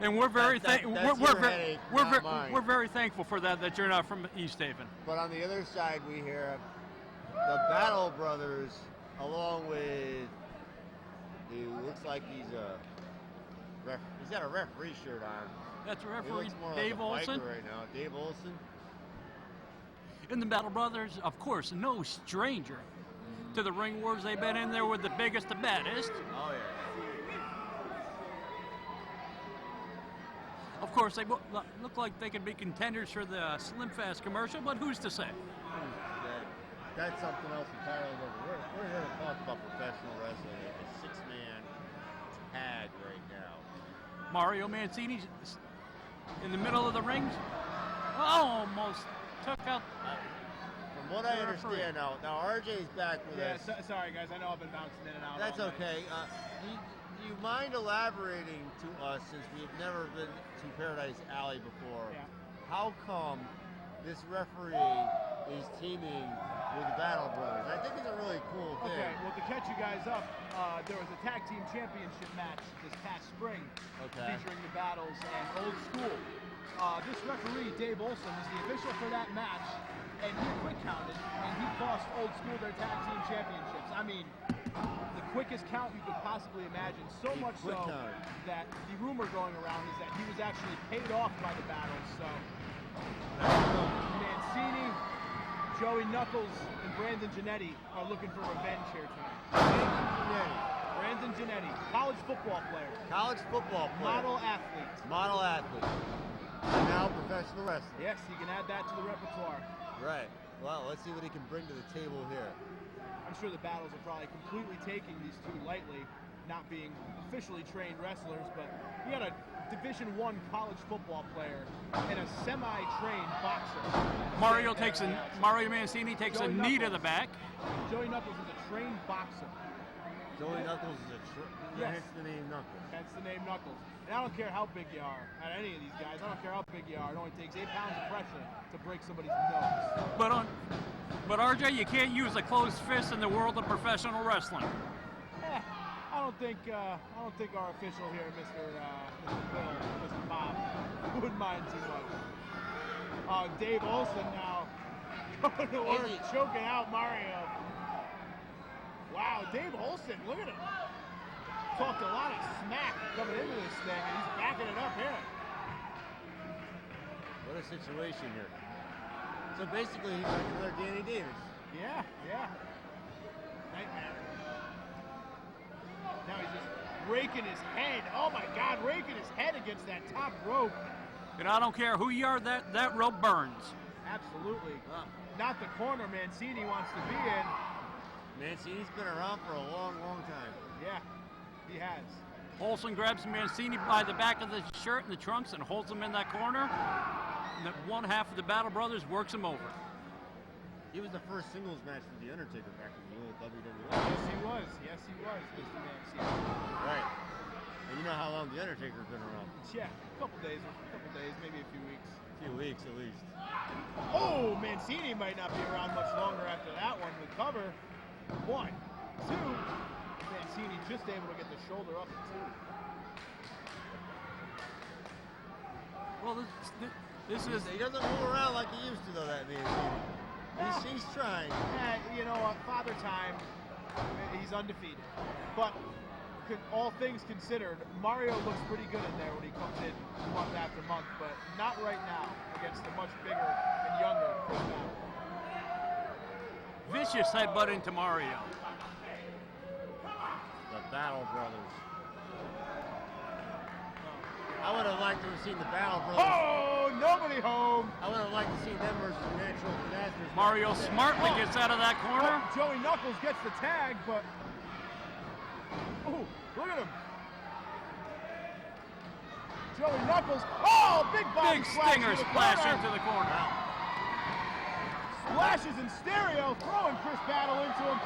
[SPEAKER 6] And we're very
[SPEAKER 1] that's your headache, not mine.
[SPEAKER 6] we're very thankful for that you're not from East Haven.
[SPEAKER 1] But on the other side, we hear the Battle Brothers, along with, he looks like he's got a referee shirt on.
[SPEAKER 6] That's
[SPEAKER 1] He
[SPEAKER 6] referee
[SPEAKER 1] looks more
[SPEAKER 6] Dave
[SPEAKER 1] like a
[SPEAKER 6] Olson.
[SPEAKER 1] biker right now. Dave Olson.
[SPEAKER 6] And the Battle Brothers, of course, no stranger to the ring wars. They've been in there with the biggest, the baddest.
[SPEAKER 1] Oh yeah.
[SPEAKER 6] Of course, they look like they could be contenders for the Slim Fast commercial, but who's to say?
[SPEAKER 1] That's something else entirely different. We're here to talk about professional wrestling, a 6-man tag right now.
[SPEAKER 6] Mario Mancini's in the middle of the ring. Almost took out.
[SPEAKER 1] From what I
[SPEAKER 6] The referee.
[SPEAKER 1] understand now RJ's back with
[SPEAKER 7] Yeah,
[SPEAKER 1] us.
[SPEAKER 7] sorry guys, I know I've been bouncing in and out.
[SPEAKER 1] That's
[SPEAKER 7] all night.
[SPEAKER 1] okay. Do you mind elaborating to us, since we've never been to Paradise Alley before,
[SPEAKER 7] Yeah.
[SPEAKER 1] how come this referee is teaming with the Battle Brothers? I think it's a really cool thing.
[SPEAKER 7] Okay, well to catch you guys up, there was a tag team championship match this past spring
[SPEAKER 1] Okay.
[SPEAKER 7] featuring the Battles and Old School. This referee, Dave Olson, was the official for that match, and he quick counted, and he cost Old School their tag team championships. I mean, the quickest count you could possibly imagine, so
[SPEAKER 1] He
[SPEAKER 7] much
[SPEAKER 1] quick
[SPEAKER 7] so
[SPEAKER 1] counted.
[SPEAKER 7] that the rumor going around is that he was actually paid off by the Battles, so Mancini, Joey Knuckles, and Brandon Jannetty are looking for revenge here tonight. Brandon Jannetty, college football player,
[SPEAKER 1] College football player.
[SPEAKER 7] model athlete.
[SPEAKER 1] Model athlete. And now professional wrestler.
[SPEAKER 7] Yes, you can add that to the repertoire.
[SPEAKER 1] Right. Well, let's see what he can bring to the table here.
[SPEAKER 7] I'm sure the Battles are probably completely taking these two lightly, not being officially trained wrestlers, but you got a Division I college football player and a semi-trained boxer.
[SPEAKER 6] Mario Mancini takes a
[SPEAKER 7] Joey
[SPEAKER 6] knee to
[SPEAKER 7] Knuckles.
[SPEAKER 6] the back.
[SPEAKER 7] Joey Knuckles is a trained boxer.
[SPEAKER 1] Joey Knuckles is
[SPEAKER 7] Yes.
[SPEAKER 1] hence the name Knuckles.
[SPEAKER 7] That's the name Knuckles. And I don't care how big you are, at any of these guys, I don't care how big you are, it only takes 8 pounds of pressure to break somebody's nose.
[SPEAKER 6] But RJ, you can't use a closed fist in the world of professional wrestling.
[SPEAKER 7] I don't think our official here, Mr. Bill, Mr. Bob, wouldn't mind too much. Dave Olson now going to work,
[SPEAKER 1] Easy.
[SPEAKER 7] choking out Mario. Wow, Dave Olson, look at him. Talked a lot of smack coming into this thing, and he's backing it up here.
[SPEAKER 1] What a situation here. So basically, he's like another Danny Davis.
[SPEAKER 7] Yeah. Nightmare. Now he's just raking his head. Oh my God, raking his head against that top rope.
[SPEAKER 6] And I don't care who you are, that rope burns.
[SPEAKER 7] Absolutely. Not the corner Mancini wants to be in.
[SPEAKER 1] Mancini's been around for a long, long time.
[SPEAKER 7] Yeah, he has.
[SPEAKER 6] Olson grabs Mancini by the back of the shirt and the trunks and holds him in that corner. And that one half of the Battle Brothers works him over.
[SPEAKER 1] He was the first singles match for The Undertaker back in the old WWE.
[SPEAKER 7] Yes, he was. Yes, he was, Mr. Mancini.
[SPEAKER 1] Right. And you know how long The Undertaker's been around?
[SPEAKER 7] Yeah, a couple days, maybe a few weeks.
[SPEAKER 1] A few weeks at least.
[SPEAKER 7] Oh, Mancini might not be around much longer after that one. The cover. 1, 2. Mancini just able to get the shoulder up at 2.
[SPEAKER 6] Well, This is
[SPEAKER 8] He doesn't move around like he used to, though, that man. He's trying.
[SPEAKER 7] Yeah, you know what? Father Time, he's undefeated. But all things considered, Mario looks pretty good in there when he comes in month after month, but not right now against a much bigger and younger Chris Battle.
[SPEAKER 6] vicious headbutt into Mario.
[SPEAKER 8] The Battle Brothers. I would have liked to have seen the Battle Brothers.
[SPEAKER 7] Oh, nobody home.
[SPEAKER 8] I would have liked to see them versus the Natural Disasters.
[SPEAKER 6] Mario smartly gets out of that corner.
[SPEAKER 7] Oh, Joey Knuckles gets the tag, but oh, look at him. Joey Knuckles. Oh, big body
[SPEAKER 6] Big
[SPEAKER 7] splash
[SPEAKER 6] stinger
[SPEAKER 7] to the
[SPEAKER 6] splash
[SPEAKER 7] corner.
[SPEAKER 6] into the corner.
[SPEAKER 7] Splashes in stereo, throwing Chris Battle into him.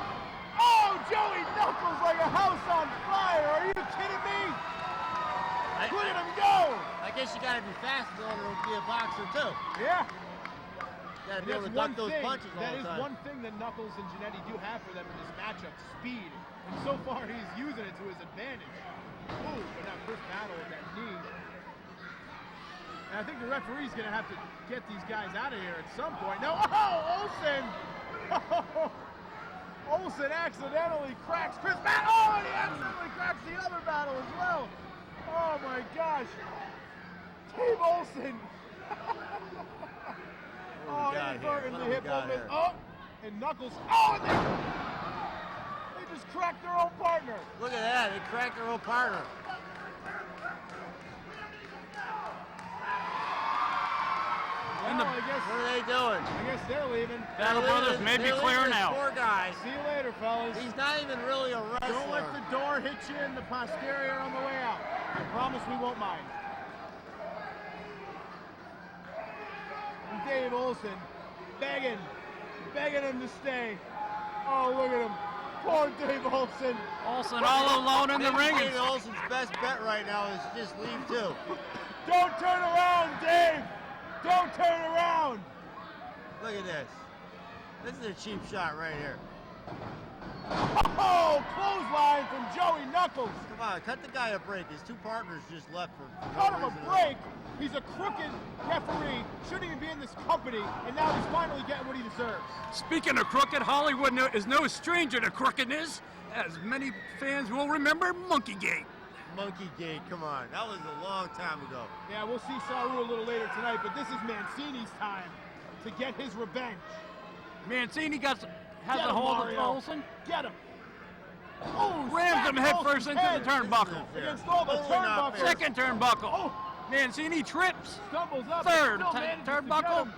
[SPEAKER 7] Oh, Joey Knuckles like a house on fire. Are you kidding me? Look at him go.
[SPEAKER 8] I guess you gotta be fast in order to be a boxer too.
[SPEAKER 7] Yeah.
[SPEAKER 8] You gotta
[SPEAKER 7] And
[SPEAKER 8] be able to
[SPEAKER 7] that's
[SPEAKER 8] duck those punches all
[SPEAKER 7] that
[SPEAKER 8] the
[SPEAKER 7] is
[SPEAKER 8] time.
[SPEAKER 7] one thing that Knuckles and Jannetty do have for them in this matchup, speed. And so far he's using it to his advantage. Ooh, but now Chris Battle with that knee. And I think the referee's gonna have to get these guys out of here at some point. No, oh, Olsen! Olsen accidentally cracks Chris Battle. Oh, and he accidentally cracks the other Battle as well. Oh my gosh. Dave Olsen. Oh, inadvertently hit both of his. Oh, and Knuckles. Oh, and they just cracked their own partner.
[SPEAKER 8] Look at that, they cracked their own partner.
[SPEAKER 7] Well, I guess,
[SPEAKER 8] What are they doing?
[SPEAKER 7] I guess they're leaving.
[SPEAKER 6] Battle
[SPEAKER 8] They're
[SPEAKER 6] Brothers
[SPEAKER 8] leaving-
[SPEAKER 6] may be
[SPEAKER 8] they're
[SPEAKER 6] clearing
[SPEAKER 8] leaving
[SPEAKER 6] out.
[SPEAKER 8] Four guys.
[SPEAKER 7] See you later, fellas.
[SPEAKER 8] He's not even really a wrestler.
[SPEAKER 7] Don't let the door hit you in the posterior on the way out. I promise we won't mind. And Dave Olsen begging him to stay. Oh, look at him. Poor Dave Olsen.
[SPEAKER 6] Olsen all alone in the ring.
[SPEAKER 8] Dave Olsen's best bet right now is just leave too.
[SPEAKER 7] Don't turn around, Dave. Don't turn around.
[SPEAKER 8] Look at this. This is a cheap shot right here.
[SPEAKER 7] Oh, clothesline from Joey Knuckles.
[SPEAKER 8] Come on, cut the guy a break. His two partners just left for
[SPEAKER 7] Cut
[SPEAKER 8] no
[SPEAKER 7] him a
[SPEAKER 8] reason.
[SPEAKER 7] break. He's a crooked referee. Shouldn't even be in this company. And now he's finally getting what he deserves.
[SPEAKER 6] Speaking of crooked, Hollywood is no stranger to crookedness, as many fans will remember Monkeygate.
[SPEAKER 8] Monkey Gate, come on. That was a long time ago.
[SPEAKER 7] Yeah, we'll see Saru a little later tonight, but this is Mancini's time to get his revenge.
[SPEAKER 6] Mancini has
[SPEAKER 7] Get
[SPEAKER 6] a
[SPEAKER 7] him,
[SPEAKER 6] hold of
[SPEAKER 7] Mario.
[SPEAKER 6] Olsen,
[SPEAKER 7] Get him. Oh,
[SPEAKER 6] rams him
[SPEAKER 7] smack
[SPEAKER 6] headfirst
[SPEAKER 7] Olsen's
[SPEAKER 6] into
[SPEAKER 7] head
[SPEAKER 6] the turnbuckle.
[SPEAKER 7] against all the
[SPEAKER 8] Totally not
[SPEAKER 7] turnbuckles.
[SPEAKER 8] fair.
[SPEAKER 6] Second turnbuckle.
[SPEAKER 7] Oh.
[SPEAKER 6] Mancini trips.
[SPEAKER 7] Stumbles up.
[SPEAKER 6] Third
[SPEAKER 7] and still manages to
[SPEAKER 6] turnbuckle.
[SPEAKER 7] get him.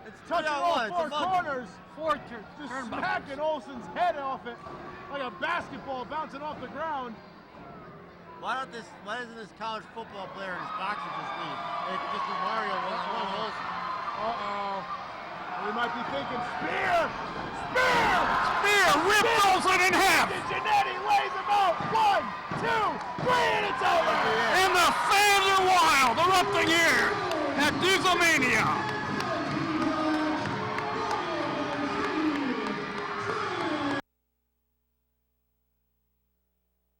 [SPEAKER 8] It's
[SPEAKER 7] Touching all
[SPEAKER 8] 3-on-1. It's a
[SPEAKER 7] four
[SPEAKER 8] monkey.
[SPEAKER 7] corners.
[SPEAKER 6] Fourth
[SPEAKER 7] Just
[SPEAKER 6] turnbuckle.
[SPEAKER 7] smacking Olsen's head off it like a basketball bouncing off the ground.
[SPEAKER 8] Why doesn't this college football player and his boxer just leave? It's just a Mario one Olsen.
[SPEAKER 7] Uh-oh. We might be thinking spear! Spear!
[SPEAKER 6] Spear ripped Olsen in half.
[SPEAKER 7] And Jannetty lays him out. 1, 2, 3, and it's over!
[SPEAKER 6] And the fans are wild, erupting here at Dieselmania.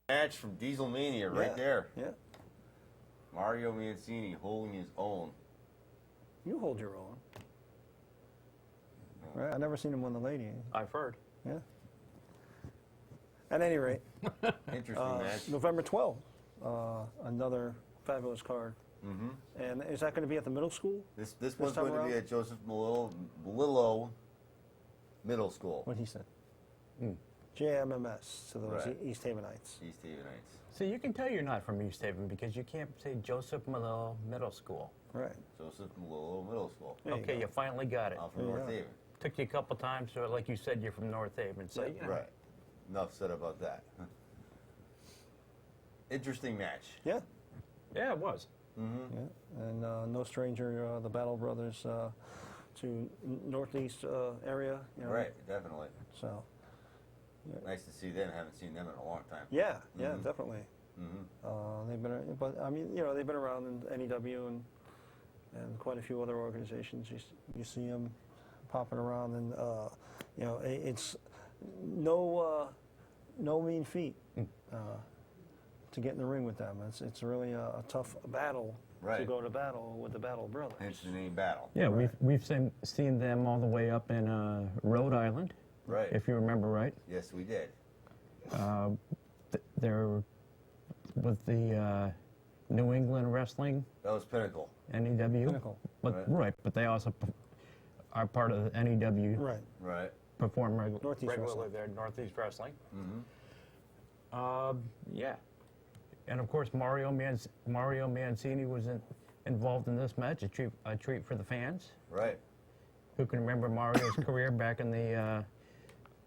[SPEAKER 1] Match from Dieselmania right
[SPEAKER 2] Yeah.
[SPEAKER 1] there.
[SPEAKER 2] Yeah.
[SPEAKER 1] Mario Mancini holding his own.
[SPEAKER 2] You hold your own. Right? I never seen him win the lady.
[SPEAKER 3] I've heard.
[SPEAKER 2] Yeah. At any rate,
[SPEAKER 1] Interesting match.
[SPEAKER 2] November 12th, another fabulous card.
[SPEAKER 1] Mm-hmm.
[SPEAKER 2] And is that going to be at the middle school?
[SPEAKER 1] This one's
[SPEAKER 2] time
[SPEAKER 1] going to be
[SPEAKER 2] around?
[SPEAKER 1] at Joseph Malillo Middle School.
[SPEAKER 2] What he said. JMMS to those
[SPEAKER 1] Right.
[SPEAKER 2] East Havenites.
[SPEAKER 1] East Havenites.
[SPEAKER 3] See, you can tell you're not from East Haven because you can't say Joseph Malillo Middle School.
[SPEAKER 2] Right.
[SPEAKER 1] Joseph Malillo Middle School.
[SPEAKER 2] There you
[SPEAKER 3] Okay,
[SPEAKER 2] go.
[SPEAKER 3] you finally got it.
[SPEAKER 1] I'm from
[SPEAKER 2] There you
[SPEAKER 1] North
[SPEAKER 2] go.
[SPEAKER 1] Haven.
[SPEAKER 3] Took you a couple times, so like you said, you're from North Haven. So, you know,
[SPEAKER 1] Right. Enough said about that. Interesting match.
[SPEAKER 2] Yeah.
[SPEAKER 3] Yeah, it was.
[SPEAKER 1] Mm-hmm.
[SPEAKER 2] Yeah. And no stranger, the Battle Brothers to Northeast area. You know,
[SPEAKER 1] Right, definitely.
[SPEAKER 2] So,
[SPEAKER 1] Nice to see them. Haven't seen them in a long time.
[SPEAKER 2] yeah, yeah,
[SPEAKER 1] Mhm.
[SPEAKER 2] definitely.
[SPEAKER 1] Mm-hmm.
[SPEAKER 2] They've been, but I mean, they've been around in NEW and quite a few other organizations. You see them popping around, and it's no mean feat to get in the ring with them. It's really a tough battle to
[SPEAKER 1] Right.
[SPEAKER 2] go to battle with the Battle Brothers.
[SPEAKER 1] Hence the name Battle.
[SPEAKER 3] Yeah, we've seen them all the way up in Rhode Island,
[SPEAKER 1] Right.
[SPEAKER 3] if you remember right.
[SPEAKER 1] Yes, we did.
[SPEAKER 3] They're with the New England Wrestling
[SPEAKER 1] That was Pinnacle.
[SPEAKER 3] NEW.
[SPEAKER 2] Pinnacle.
[SPEAKER 3] But
[SPEAKER 1] Right.
[SPEAKER 3] but they also are part of the NEW.
[SPEAKER 2] Right.
[SPEAKER 1] Right.
[SPEAKER 3] Perform
[SPEAKER 2] Northeast
[SPEAKER 3] regularly
[SPEAKER 2] Wrestling.
[SPEAKER 3] there, Northeast Wrestling.
[SPEAKER 1] Mm-hmm.
[SPEAKER 3] Yeah, and of course Mario Mancini was involved in this match. A treat for the fans.
[SPEAKER 1] Right.
[SPEAKER 3] Who can remember Mario's career back in the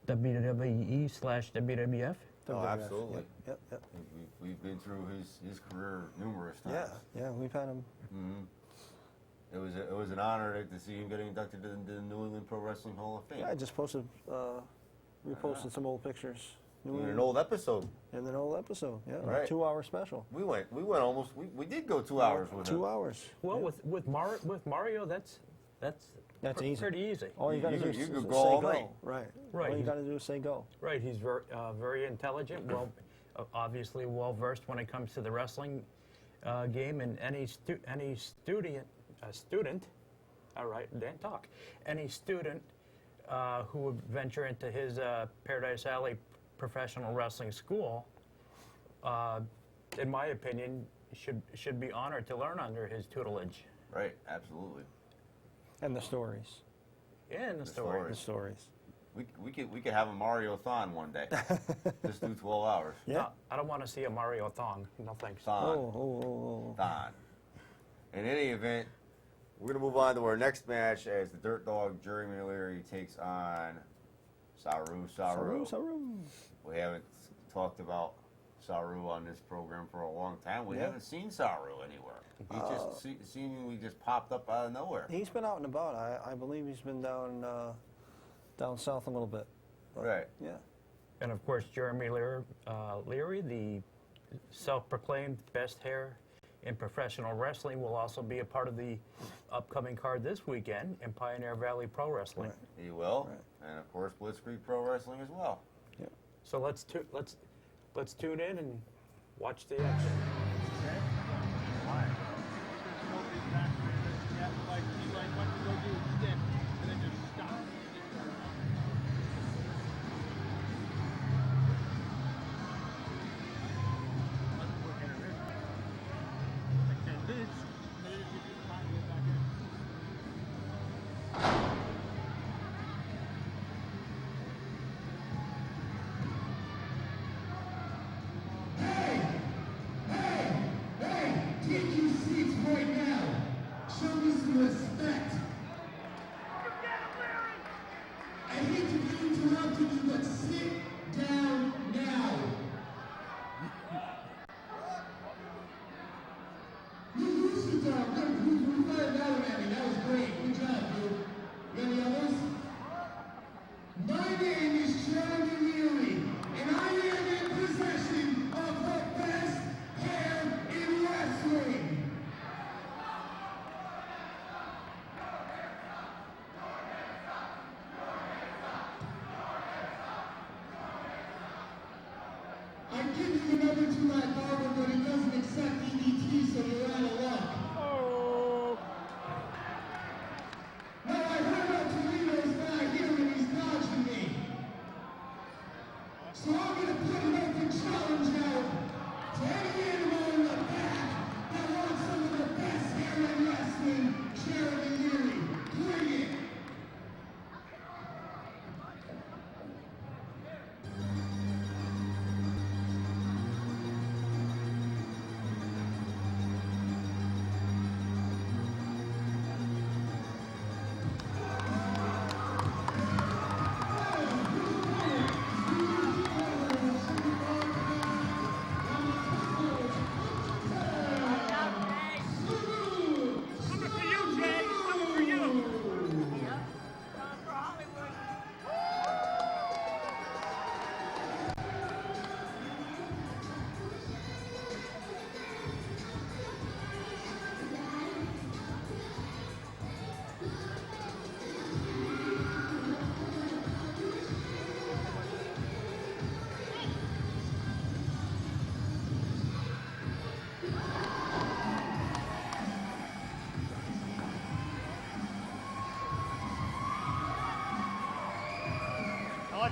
[SPEAKER 3] WWE/WWF?
[SPEAKER 1] Oh,
[SPEAKER 2] WWF.
[SPEAKER 1] absolutely.
[SPEAKER 2] Yep.
[SPEAKER 1] We've been through his career numerous
[SPEAKER 2] Yeah.
[SPEAKER 1] times.
[SPEAKER 2] Yeah. We've had him.
[SPEAKER 1] Mm-hmm. It was an honor to see him getting inducted into the New England Pro Wrestling Hall of Fame.
[SPEAKER 2] Yeah. I just posted, reposted some old pictures.
[SPEAKER 1] In an old episode,
[SPEAKER 2] In an old episode. Yeah.
[SPEAKER 1] Right.
[SPEAKER 2] A 2-hour special.
[SPEAKER 1] we went almost. We did go 2 hours with him.
[SPEAKER 2] 2 hours.
[SPEAKER 3] Well,
[SPEAKER 2] Yeah.
[SPEAKER 3] with Mario, that's
[SPEAKER 2] easy.
[SPEAKER 3] pretty easy.
[SPEAKER 2] All you got to
[SPEAKER 1] you-
[SPEAKER 2] do is
[SPEAKER 1] you could
[SPEAKER 2] say
[SPEAKER 1] go all
[SPEAKER 2] go.
[SPEAKER 1] night.
[SPEAKER 2] Right.
[SPEAKER 3] Right.
[SPEAKER 2] All you got to do is say go.
[SPEAKER 3] Right, he's very intelligent. Well, obviously well versed when it comes to the wrestling game, and any student, all right, Dan talk, any student who would venture into his Paradise Alley professional wrestling school, in my opinion, should be honored to learn under his tutelage.
[SPEAKER 1] Right. Absolutely.
[SPEAKER 2] And the stories.
[SPEAKER 3] Yeah, and the
[SPEAKER 1] The
[SPEAKER 3] story.
[SPEAKER 2] The stories.
[SPEAKER 1] We could have a Mario-thon one day. Just do 12 hours.
[SPEAKER 2] Yeah.
[SPEAKER 3] No, I don't want to see a Mario thong. No thanks.
[SPEAKER 1] Thon.
[SPEAKER 2] Oh.
[SPEAKER 1] Thon. In any event, we're gonna move on to our next match as the Dirt Dog Jeremy O'Leary takes on Saru.
[SPEAKER 2] Saru.
[SPEAKER 1] We haven't talked about Saru on this program for a long time. We
[SPEAKER 2] Yeah.
[SPEAKER 1] haven't seen Saru anywhere. He just seemingly just popped up out of nowhere.
[SPEAKER 2] He's been out and about. I believe he's been down south a little bit. But,
[SPEAKER 1] Right.
[SPEAKER 2] Yeah.
[SPEAKER 3] And of course, Jeremy Leary, the self-proclaimed best hair in professional wrestling, will also be a part of the upcoming card this weekend in Pioneer Valley Pro Wrestling.
[SPEAKER 2] Right.
[SPEAKER 1] He will,
[SPEAKER 2] Right.
[SPEAKER 1] and of course Blitzkrieg Pro Wrestling as well.
[SPEAKER 2] Yeah.
[SPEAKER 3] So let's tune in and watch the action.
[SPEAKER 5] Take your seats right now. Show me some respect. I hate to be interrupting you, but sit down now. You sit down. Good. You fired that one at me. That was great. Good job, dude. Any others? My name is Jeremy Leary, and I am in possession of the best hair in wrestling. I'd give you another July barber, but it doesn't accept EBT, so you're out of luck. Now I heard about Toledo's guy here and he's dodging me. So I'm gonna put an open challenge out to any animal in the back that wants some of the best hair in wrestling. Jeremy Leary, bring it.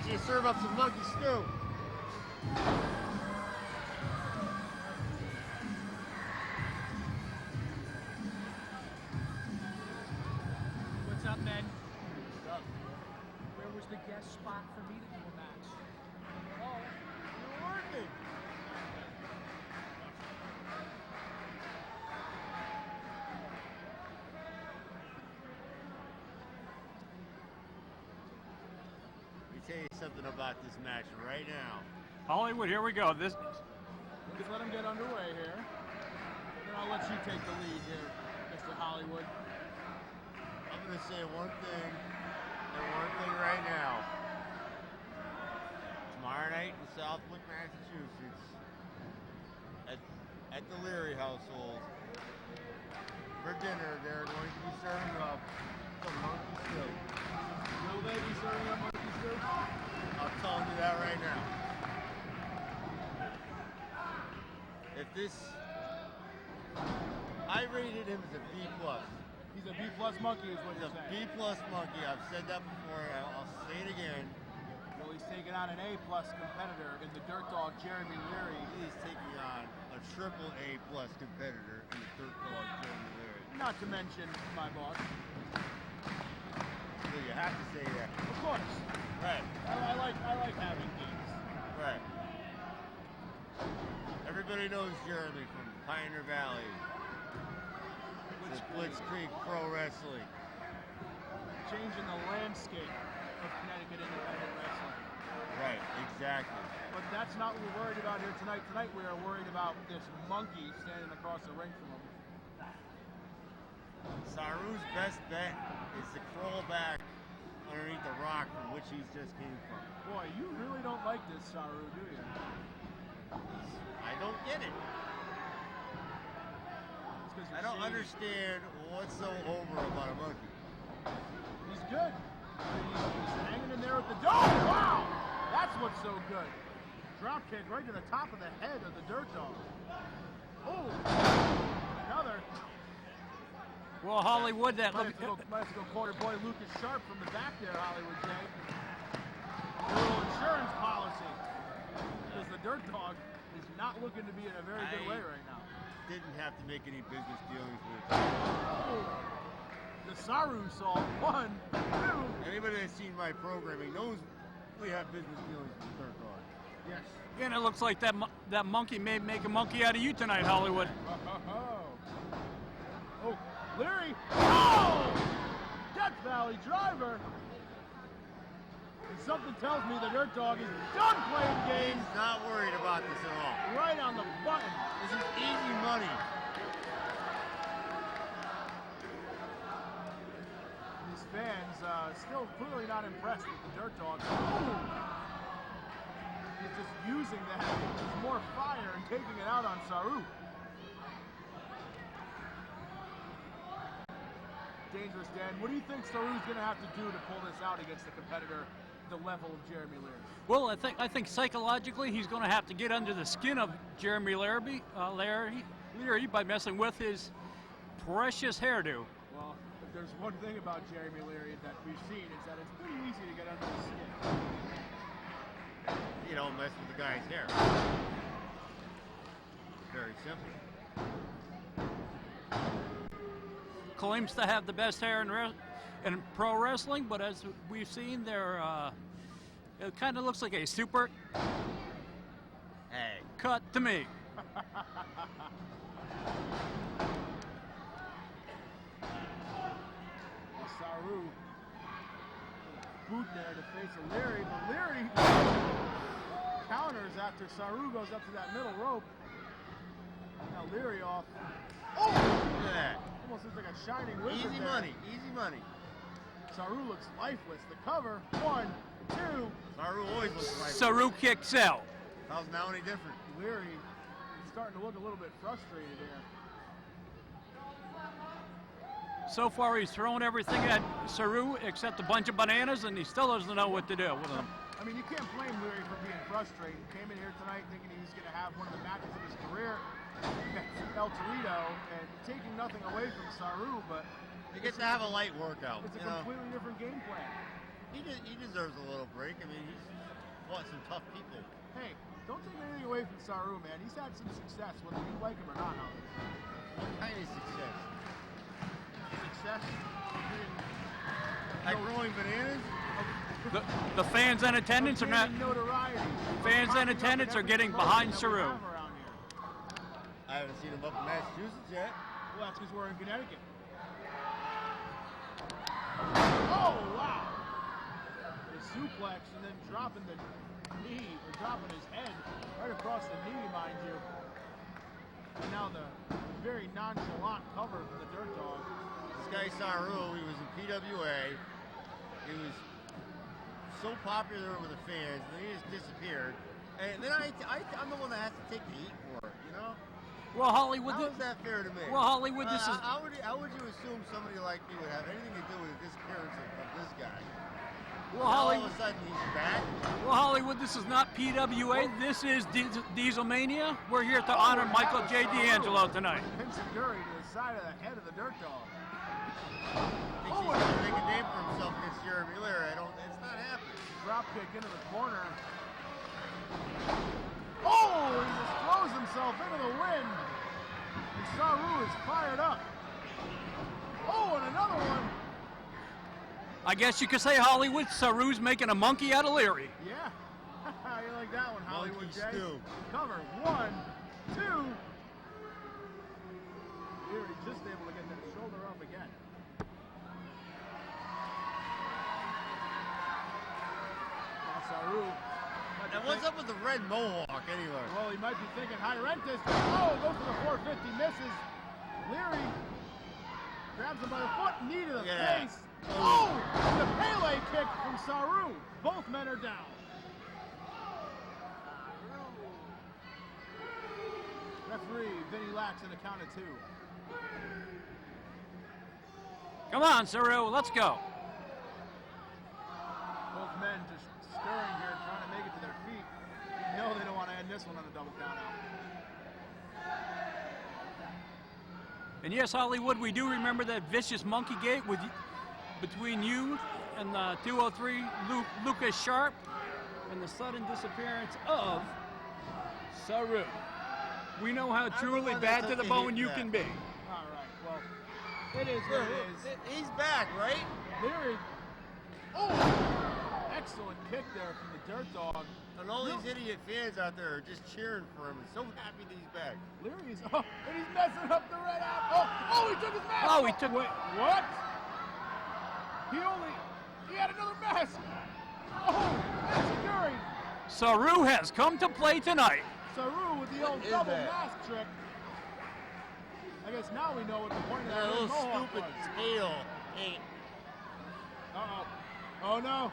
[SPEAKER 8] you to serve up some monkey stew.
[SPEAKER 7] What's up, men? Where was the guest spot for me to do a match?
[SPEAKER 8] Oh, you're working. Let me tell you something about this match right now.
[SPEAKER 6] Hollywood, here we go.
[SPEAKER 7] Let's let him get underway here. Then I'll let you take the lead here, Mr. Hollywood.
[SPEAKER 8] I'm going to say one thing and one thing right now. Tomorrow night in Southwick, Massachusetts, at the Leary household, for dinner, they're going to be serving up some monkey stew.
[SPEAKER 7] Will they be serving up monkey stew?
[SPEAKER 8] I'm telling you that right now. If this, I rated him as a B+.
[SPEAKER 7] He's a B+ monkey is what
[SPEAKER 8] He's
[SPEAKER 7] you're
[SPEAKER 8] a
[SPEAKER 7] saying.
[SPEAKER 8] B+ monkey. I've said that before. I'll say it again.
[SPEAKER 7] Well, he's taking on an A+ competitor in the Dirt Dog, Jeremy Leary.
[SPEAKER 8] He's taking on a triple A+ competitor in the Dirt Dog, Jeremy Leary.
[SPEAKER 7] Not to mention my boss.
[SPEAKER 8] So you have to say that.
[SPEAKER 7] Of course.
[SPEAKER 8] Right.
[SPEAKER 7] I like having games.
[SPEAKER 8] Right. Everybody knows Jeremy from Pioneer Valley. With Blitzkrieg Pro Wrestling.
[SPEAKER 7] Changing the landscape of Connecticut independent wrestling.
[SPEAKER 8] Right, exactly.
[SPEAKER 7] But that's not what we're worried about here tonight. Tonight we are worried about this monkey standing across the ring from him.
[SPEAKER 8] Saru's best bet is to crawl back underneath the rock from which he's just came from.
[SPEAKER 7] Boy, you really don't like this Saru, do you?
[SPEAKER 8] I don't get it.
[SPEAKER 7] It's 'cause you're
[SPEAKER 8] I don't
[SPEAKER 7] shady.
[SPEAKER 8] understand what's so over about a monkey.
[SPEAKER 7] He's good. He's hanging in there with the dog. Wow! That's what's so good. Drop kick right to the top of the head of the Dirt Dog. Oh! Another.
[SPEAKER 6] Well, Hollywood, that
[SPEAKER 7] Might have to go corner boy Lucas Sharp from the back there, Hollywood Jay. A little insurance policy. Because the Dirt Dog is not looking to be in a very good way right now.
[SPEAKER 8] Didn't have to make any business dealings with it.
[SPEAKER 7] Oh. The Saru saw 1, 2.
[SPEAKER 8] Anybody that's seen my programming knows we have business dealings with the Dirt Dog.
[SPEAKER 7] Yes.
[SPEAKER 6] and it looks like that monkey may make a monkey out of you tonight, Hollywood.
[SPEAKER 7] Oh, Leary. Oh! Death Valley driver. And something tells me the Dirt Dog is done playing games.
[SPEAKER 8] He's not worried about this at all.
[SPEAKER 7] Right on the button.
[SPEAKER 8] This is easy money.
[SPEAKER 7] These fans still clearly not impressed with the Dirt Dog. He's just using that with more fire and taking it out on Saru. Dangerous Dan. What do you think Saru's going to have to do to pull this out against a competitor the level of Jeremy Leary?
[SPEAKER 6] Well, I think psychologically he's going to have to get under the skin of Jeremy Leary by messing with his precious hairdo.
[SPEAKER 7] Well, if there's one thing about Jeremy Leary that we've seen is that it's pretty easy to get under the skin.
[SPEAKER 8] You don't mess with the guy's hair. Very simple.
[SPEAKER 6] Claims to have the best hair in pro wrestling, but as we've seen, it kind of looks like a super
[SPEAKER 8] Hey.
[SPEAKER 6] cut to me.
[SPEAKER 7] Saru boot there to face a Leary, but Leary counters after Saru goes up to that middle rope. Now Leary off. Oh!
[SPEAKER 8] Look at that.
[SPEAKER 7] Almost looks like a shining wizard
[SPEAKER 8] Easy
[SPEAKER 7] there.
[SPEAKER 8] money. Easy money.
[SPEAKER 7] Saru looks lifeless. The cover. 1, 2.
[SPEAKER 8] Saru always looks like
[SPEAKER 6] Saru kicks out.
[SPEAKER 8] How's now any different?
[SPEAKER 7] Leary is starting to look a little bit frustrated here.
[SPEAKER 6] So far, he's thrown everything at Saru except a bunch of bananas, and he still doesn't know what to do with them.
[SPEAKER 7] I mean, you can't blame Leary for being frustrated. He came in here tonight thinking he was going to have one of the matches of his career against El Torito and taking nothing away from Saru, but
[SPEAKER 8] You get to have a light workout.
[SPEAKER 7] it's a
[SPEAKER 8] you know?
[SPEAKER 7] completely different game plan.
[SPEAKER 8] he deserves a little break. I mean, he's fought some tough people.
[SPEAKER 7] Hey, don't take anything away from Saru, man. He's had some success, whether you like him or not.
[SPEAKER 8] What kind of success?
[SPEAKER 7] Success?
[SPEAKER 8] Like growing bananas?
[SPEAKER 6] The fans in attendance are not.
[SPEAKER 7] Gaining notoriety.
[SPEAKER 6] Fans in
[SPEAKER 7] Popping up
[SPEAKER 6] attendance
[SPEAKER 7] in
[SPEAKER 6] are
[SPEAKER 7] every
[SPEAKER 6] getting
[SPEAKER 7] promotion
[SPEAKER 6] behind
[SPEAKER 7] that we
[SPEAKER 6] Saru.
[SPEAKER 7] have around here.
[SPEAKER 8] I haven't seen him up in Massachusetts yet.
[SPEAKER 7] Well, that's because we're in Connecticut. Oh, wow! The suplex and then dropping the knee, or dropping his head right across the knee, mind you. And now the very nonchalant cover from the Dirt Dog.
[SPEAKER 8] This guy Saru, he was in PWA. He was so popular with the fans, and then he just disappeared. And then I'm the one that has to take the heat for it, you know?
[SPEAKER 6] Well, Hollywood.
[SPEAKER 8] How is that fair to me?
[SPEAKER 6] Well, Hollywood, this is.
[SPEAKER 8] How would you assume somebody like me would have anything to do with the disappearance of this guy?
[SPEAKER 6] Well,
[SPEAKER 8] Now all
[SPEAKER 6] Hollywood.
[SPEAKER 8] of a sudden he's back.
[SPEAKER 6] Well, Hollywood, this is not PWA. This is Dieselmania. We're here to honor Michael J. D'Angelo tonight.
[SPEAKER 7] Pinsiguri to the side of the head of the Dirt Dog.
[SPEAKER 8] Thinks he's going to make a name for himself against Jeremy Lehrer. It's not happening.
[SPEAKER 7] Drop kick into the corner. Oh, he just throws himself into the wind. And Saru is fired up. Oh, and another one.
[SPEAKER 6] I guess you could say Hollywood. Saru's making a monkey out of Leary.
[SPEAKER 7] Yeah. You like that one, Hollywood
[SPEAKER 8] Monkey
[SPEAKER 7] Jay?
[SPEAKER 8] stew.
[SPEAKER 7] Cover. 1, 2. Leary just able to get that shoulder up again. Now Saru.
[SPEAKER 8] And what's up with the red mohawk anyway?
[SPEAKER 7] Well, he might be thinking high rentus. Oh, goes for the 450, misses. Leary grabs him by the foot, knee to the
[SPEAKER 8] Yeah.
[SPEAKER 7] face. Oh, and the Pele kick from Saru. Both men are down. Referee Vinny Lax in the count of 2.
[SPEAKER 6] Come on, Saru, let's go.
[SPEAKER 7] Both men just stirring here, trying to make it to their feet. You know they don't want to end this one on a double count out.
[SPEAKER 6] And yes, Hollywood, we do remember that vicious monkey gate between you and 203 Lucas Sharp and the sudden disappearance of Saru. We know how truly
[SPEAKER 8] one
[SPEAKER 6] bad
[SPEAKER 8] that
[SPEAKER 6] to the
[SPEAKER 8] took the
[SPEAKER 6] bone
[SPEAKER 8] heat
[SPEAKER 6] you
[SPEAKER 8] back.
[SPEAKER 6] can be.
[SPEAKER 7] All right, well, it is what it is.
[SPEAKER 8] He's back, right?
[SPEAKER 7] Leary. Oh, excellent kick there from the Dirt Dog.
[SPEAKER 8] And all these idiot fans out there are just cheering for him and so happy that he's back.
[SPEAKER 7] Leary's, and he's messing up the red out. Oh, he took his mask.
[SPEAKER 6] Oh, he took.
[SPEAKER 7] Wait, what? He had another mask. Oh, Pinsiguri.
[SPEAKER 6] Saru has come to play tonight.
[SPEAKER 7] Saru with the
[SPEAKER 8] What
[SPEAKER 7] old
[SPEAKER 8] is
[SPEAKER 7] double
[SPEAKER 8] that?
[SPEAKER 7] mask trick. I guess now we know what the point of
[SPEAKER 8] That
[SPEAKER 7] that
[SPEAKER 8] little
[SPEAKER 7] mohawk
[SPEAKER 8] stupid
[SPEAKER 7] was.
[SPEAKER 8] tail ain't.
[SPEAKER 7] Uh-oh. Oh, no.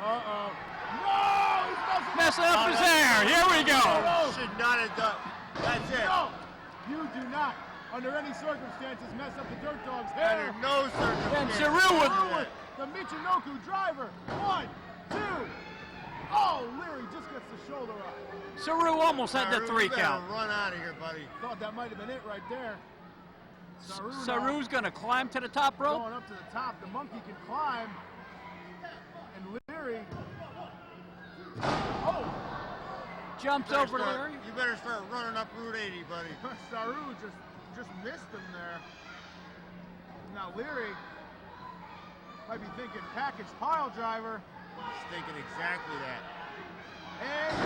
[SPEAKER 7] Uh-oh. No! He's
[SPEAKER 6] Messing up his hair. Here we go.
[SPEAKER 8] Should not have done. That's it.
[SPEAKER 7] No! You do not, under any circumstances, mess up the Dirt Dog's hair.
[SPEAKER 8] Under no circumstances.
[SPEAKER 6] Saru would-
[SPEAKER 7] Saru with the Michinoku driver. 1, 2. Oh, Leary just gets the shoulder up.
[SPEAKER 6] Saru almost had the
[SPEAKER 8] Saru,
[SPEAKER 6] 3
[SPEAKER 8] you better
[SPEAKER 6] count.
[SPEAKER 8] Run out of here, buddy.
[SPEAKER 7] Thought that might have been it right there. Saru now
[SPEAKER 6] Saru's gonna climb to the top rope.
[SPEAKER 7] going up to the top. The monkey can climb. And Leary. Oh!
[SPEAKER 6] Jumps
[SPEAKER 8] Better
[SPEAKER 6] over to
[SPEAKER 8] start-
[SPEAKER 6] Leary.
[SPEAKER 8] You better start running up Route 80, buddy.
[SPEAKER 7] Saru just missed him there. Now Leary might be thinking package pile driver.
[SPEAKER 8] He's thinking exactly that.
[SPEAKER 7] And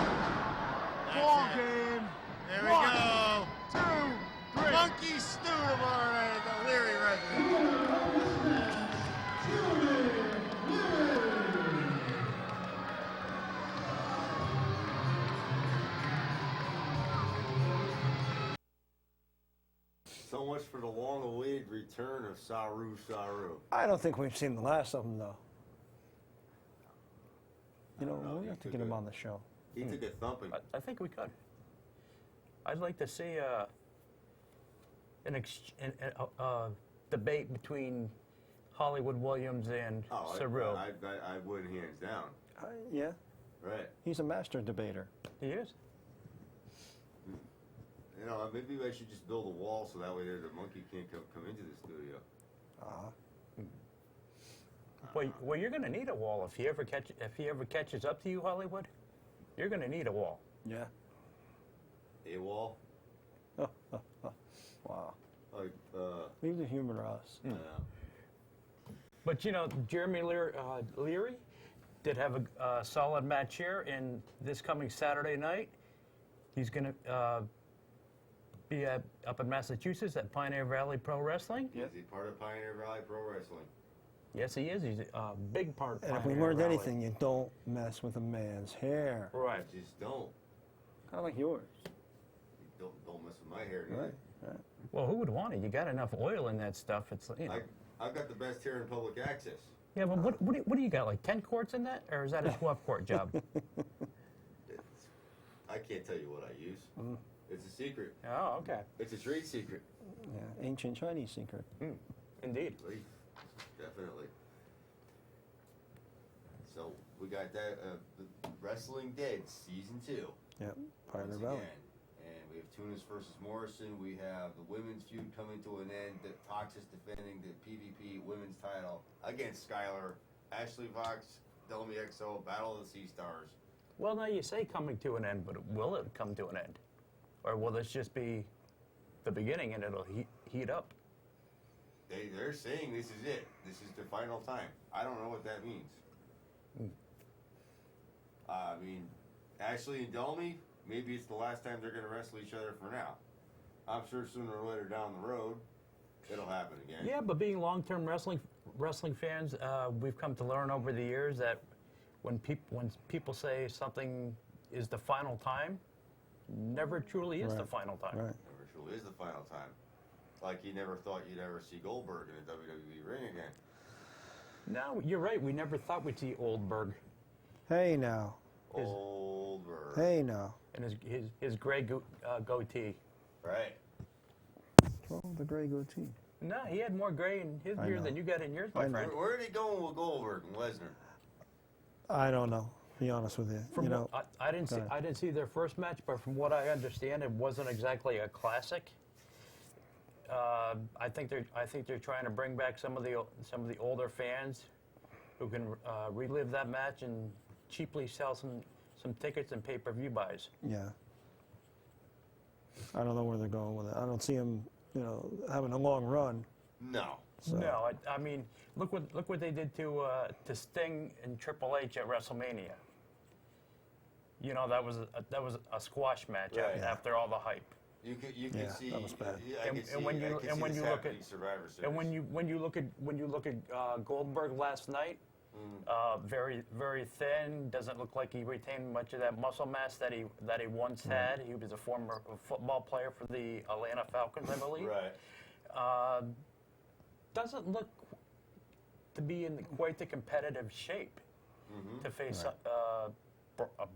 [SPEAKER 8] That's
[SPEAKER 7] ball
[SPEAKER 8] it.
[SPEAKER 7] game.
[SPEAKER 8] There we
[SPEAKER 7] 1,
[SPEAKER 8] go.
[SPEAKER 7] 2, 3.
[SPEAKER 8] Monkey stew tomorrow night at the Leary Residence.
[SPEAKER 1] So much for the long-awaited return of Saru.
[SPEAKER 2] I don't think we've seen the last of him, though. You know,
[SPEAKER 1] No,
[SPEAKER 2] we
[SPEAKER 1] he
[SPEAKER 2] have to
[SPEAKER 1] took
[SPEAKER 2] get him
[SPEAKER 1] a-
[SPEAKER 2] on the show.
[SPEAKER 1] He took a thumping.
[SPEAKER 3] I think we could. I'd like to see an debate between Hollywood Williams and
[SPEAKER 1] Oh,
[SPEAKER 3] Saru.
[SPEAKER 1] I would hands down.
[SPEAKER 2] Yeah,
[SPEAKER 1] Right.
[SPEAKER 2] he's a master debater.
[SPEAKER 3] He is.
[SPEAKER 1] You know, maybe I should just build a wall so that way the monkey can't come into the studio.
[SPEAKER 3] Well, you're going to need a wall if he ever catches up to you, Hollywood. You're going to need a wall.
[SPEAKER 2] Yeah.
[SPEAKER 1] A wall.
[SPEAKER 2] Wow.
[SPEAKER 1] Like,
[SPEAKER 2] Leave the humor to us.
[SPEAKER 1] yeah.
[SPEAKER 3] But you know, Jeremy Leary did have a solid match here, and this coming Saturday night, he's going to be up in Massachusetts at Pioneer Valley Pro Wrestling.
[SPEAKER 1] Is he part of Pioneer Valley Pro Wrestling?
[SPEAKER 3] Yes, he is. He's a big part of
[SPEAKER 2] And if we
[SPEAKER 3] Pioneer
[SPEAKER 2] learned
[SPEAKER 3] Valley.
[SPEAKER 2] anything, you don't mess with a man's hair.
[SPEAKER 3] Right.
[SPEAKER 1] I just don't.
[SPEAKER 2] Kind of like yours.
[SPEAKER 1] Don't mess with my hair. Either.
[SPEAKER 2] Right. Right.
[SPEAKER 3] Well, who would want it? You got enough oil in that stuff. It's you know.
[SPEAKER 1] I've got the best hair in public access.
[SPEAKER 3] Yeah, but what do you got? Like 10 quarts in that, or is that a 12-quart job?
[SPEAKER 1] I can't tell you what I use. It's a secret.
[SPEAKER 3] Oh, okay.
[SPEAKER 1] It's a trade secret.
[SPEAKER 2] Yeah. Ancient Chinese secret.
[SPEAKER 3] Indeed.
[SPEAKER 1] Definitely. So we got that the Wrestling Dead season 2.
[SPEAKER 2] Yep. Pioneer
[SPEAKER 1] once
[SPEAKER 2] Valley.
[SPEAKER 1] again. And we have Tunis versus Morrison. We have the women's feud coming to an end. The Toxis defending the PvP women's title against Skylar, Ashley Vox, Delmy XO, Battle of the Sea Stars.
[SPEAKER 3] Well, now you say coming to an end, but will it come to an end? Or will this just be the beginning and it'll heat up?
[SPEAKER 1] They're saying this is it. This is the final time. I don't know what that means. I mean, Ashley and Delmy, maybe it's the last time they're going to wrestle each other for now. I'm sure sooner or later down the road, it'll happen again.
[SPEAKER 3] Yeah, but being long-term wrestling fans, we've come to learn over the years that when people say something is the final time, never truly is the final time.
[SPEAKER 2] Right.
[SPEAKER 1] Never truly is the final time. Like you never thought you'd ever see Goldberg in a WWE ring again.
[SPEAKER 3] No, you're right. We never thought we'd see Oldberg
[SPEAKER 2] Hey now.
[SPEAKER 1] Goldberg.
[SPEAKER 2] Hey now.
[SPEAKER 3] and his gray goatee.
[SPEAKER 1] Right.
[SPEAKER 2] Oh, the gray goatee.
[SPEAKER 3] No, he had more gray in his
[SPEAKER 2] I
[SPEAKER 3] beard
[SPEAKER 2] know.
[SPEAKER 3] than you got in yours, my
[SPEAKER 2] I know.
[SPEAKER 3] friend.
[SPEAKER 1] Where are they going with Goldberg and Lesnar?
[SPEAKER 2] I don't know. To be honest with you.
[SPEAKER 3] From
[SPEAKER 2] You know.
[SPEAKER 3] what, I didn't see.
[SPEAKER 2] go ahead.
[SPEAKER 3] I didn't see their first match, but from what I understand, it wasn't exactly a classic. I think they're trying to bring back some of the older fans who can relive that match and cheaply sell some tickets and pay-per-view buys.
[SPEAKER 2] Yeah. I don't know where they're going with it. I don't see them, having a long run.
[SPEAKER 1] No.
[SPEAKER 2] So.
[SPEAKER 3] No, I mean, look what they did to Sting and Triple H at WrestleMania. You know, that was a squash match
[SPEAKER 1] Right.
[SPEAKER 3] after all the hype.
[SPEAKER 1] You could
[SPEAKER 2] Yeah,
[SPEAKER 1] see.
[SPEAKER 2] that was bad.
[SPEAKER 1] I
[SPEAKER 3] And-
[SPEAKER 1] could see.
[SPEAKER 3] and when
[SPEAKER 1] I
[SPEAKER 3] you-
[SPEAKER 1] could
[SPEAKER 3] and
[SPEAKER 1] see
[SPEAKER 3] when
[SPEAKER 1] this
[SPEAKER 3] you look
[SPEAKER 1] happening
[SPEAKER 3] at-
[SPEAKER 1] Survivor Series.
[SPEAKER 3] And when you look at Goldberg last night, very very thin, doesn't look like he retained much of that muscle mass that he once had. He was a former football player for the Atlanta Falcons, I believe.
[SPEAKER 1] Right.
[SPEAKER 3] Doesn't look to be in quite the competitive shape to face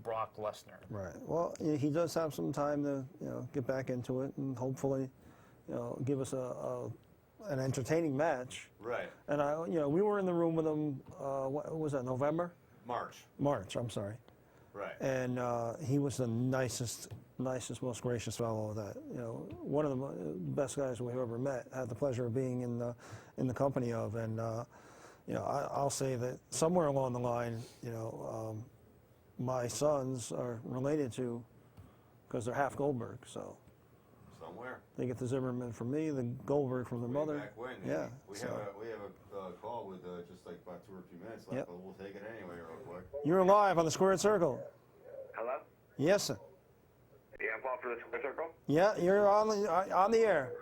[SPEAKER 3] Brock Lesnar.
[SPEAKER 2] Right. Well, he does have some time to get back into it and hopefully give us an entertaining match.
[SPEAKER 1] Right.
[SPEAKER 2] And we were in the room with him. What was that? November? March. I'm sorry.
[SPEAKER 1] Right.
[SPEAKER 2] And he was the nicest, most gracious fellow that one of the best guys we've ever met. Had the pleasure of being in the company of, and I'll say that somewhere along the line, my sons are related to, because they're half Goldberg, so
[SPEAKER 1] Somewhere.
[SPEAKER 2] they get the Zimmerman from me, the Goldberg from the
[SPEAKER 1] Way
[SPEAKER 2] mother.
[SPEAKER 1] Back when.
[SPEAKER 2] Yeah.
[SPEAKER 1] We
[SPEAKER 2] so.
[SPEAKER 1] have a call with just like about 2 or 3 minutes left,
[SPEAKER 2] Yep.
[SPEAKER 1] but we'll take it anyway, real quick.
[SPEAKER 2] You're live on the Squared Circle.
[SPEAKER 9] Hello?
[SPEAKER 2] Yes, sir.
[SPEAKER 9] Yeah, I'm Paul for the Square Circle.
[SPEAKER 2] Yeah, you're on the air.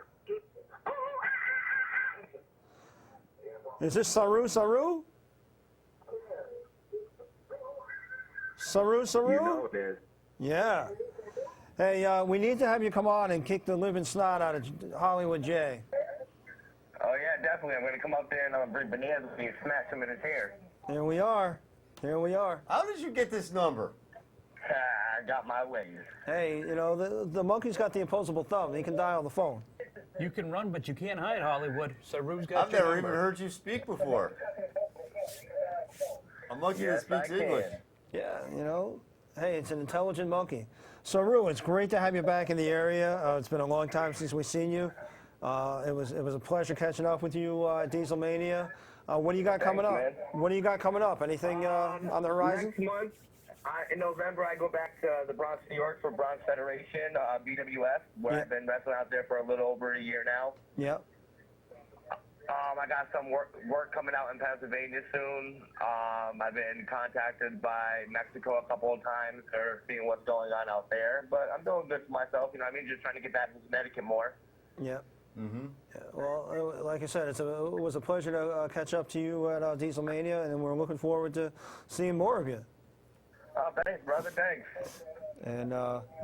[SPEAKER 2] Is this Saru? Saru?
[SPEAKER 9] You know it is.
[SPEAKER 2] Yeah. Hey, we need to have you come on and kick the living snot out of Hollywood J.
[SPEAKER 9] Oh, yeah, definitely. I'm going to come up there and bring bananas with me and smash him in his hair.
[SPEAKER 2] Here we are.
[SPEAKER 1] How did you get this number?
[SPEAKER 9] I got my ways.
[SPEAKER 2] Hey, the monkey's got the opposable thumb. He can dial the phone.
[SPEAKER 3] You can run, but you can't hide, Hollywood. Saru's got
[SPEAKER 1] I've
[SPEAKER 3] your
[SPEAKER 1] never
[SPEAKER 3] number.
[SPEAKER 1] even heard you speak before. A monkey
[SPEAKER 9] Yes,
[SPEAKER 1] that speaks
[SPEAKER 9] I
[SPEAKER 1] English.
[SPEAKER 9] can.
[SPEAKER 2] Yeah, hey, it's an intelligent monkey. Saru, it's great to have you back in the area. It's been a long time since we've seen you. It was a pleasure catching up with you at Dieselmania. What do you got coming up?
[SPEAKER 9] man.
[SPEAKER 2] What do you got coming up? Anything on the horizon?
[SPEAKER 9] Next month, in November, I go back to the Bronx, New York for Bronx Federation, BWF, where
[SPEAKER 2] Yeah.
[SPEAKER 9] I've been wrestling out there for a little over a year now.
[SPEAKER 2] Yeah.
[SPEAKER 9] I got some work coming out in Pennsylvania soon. I've been contacted by Mexico a couple of times for seeing what's going on out there. But I'm doing good for myself, you know what I mean? Just trying to get back to Connecticut more.
[SPEAKER 2] Yeah.
[SPEAKER 1] Mm-hmm.
[SPEAKER 2] Yeah, well, like I said, it was a pleasure to catch up to you at Dieselmania, and we're looking forward to seeing more of you.
[SPEAKER 9] Oh, thanks, brother. Thanks.
[SPEAKER 2] And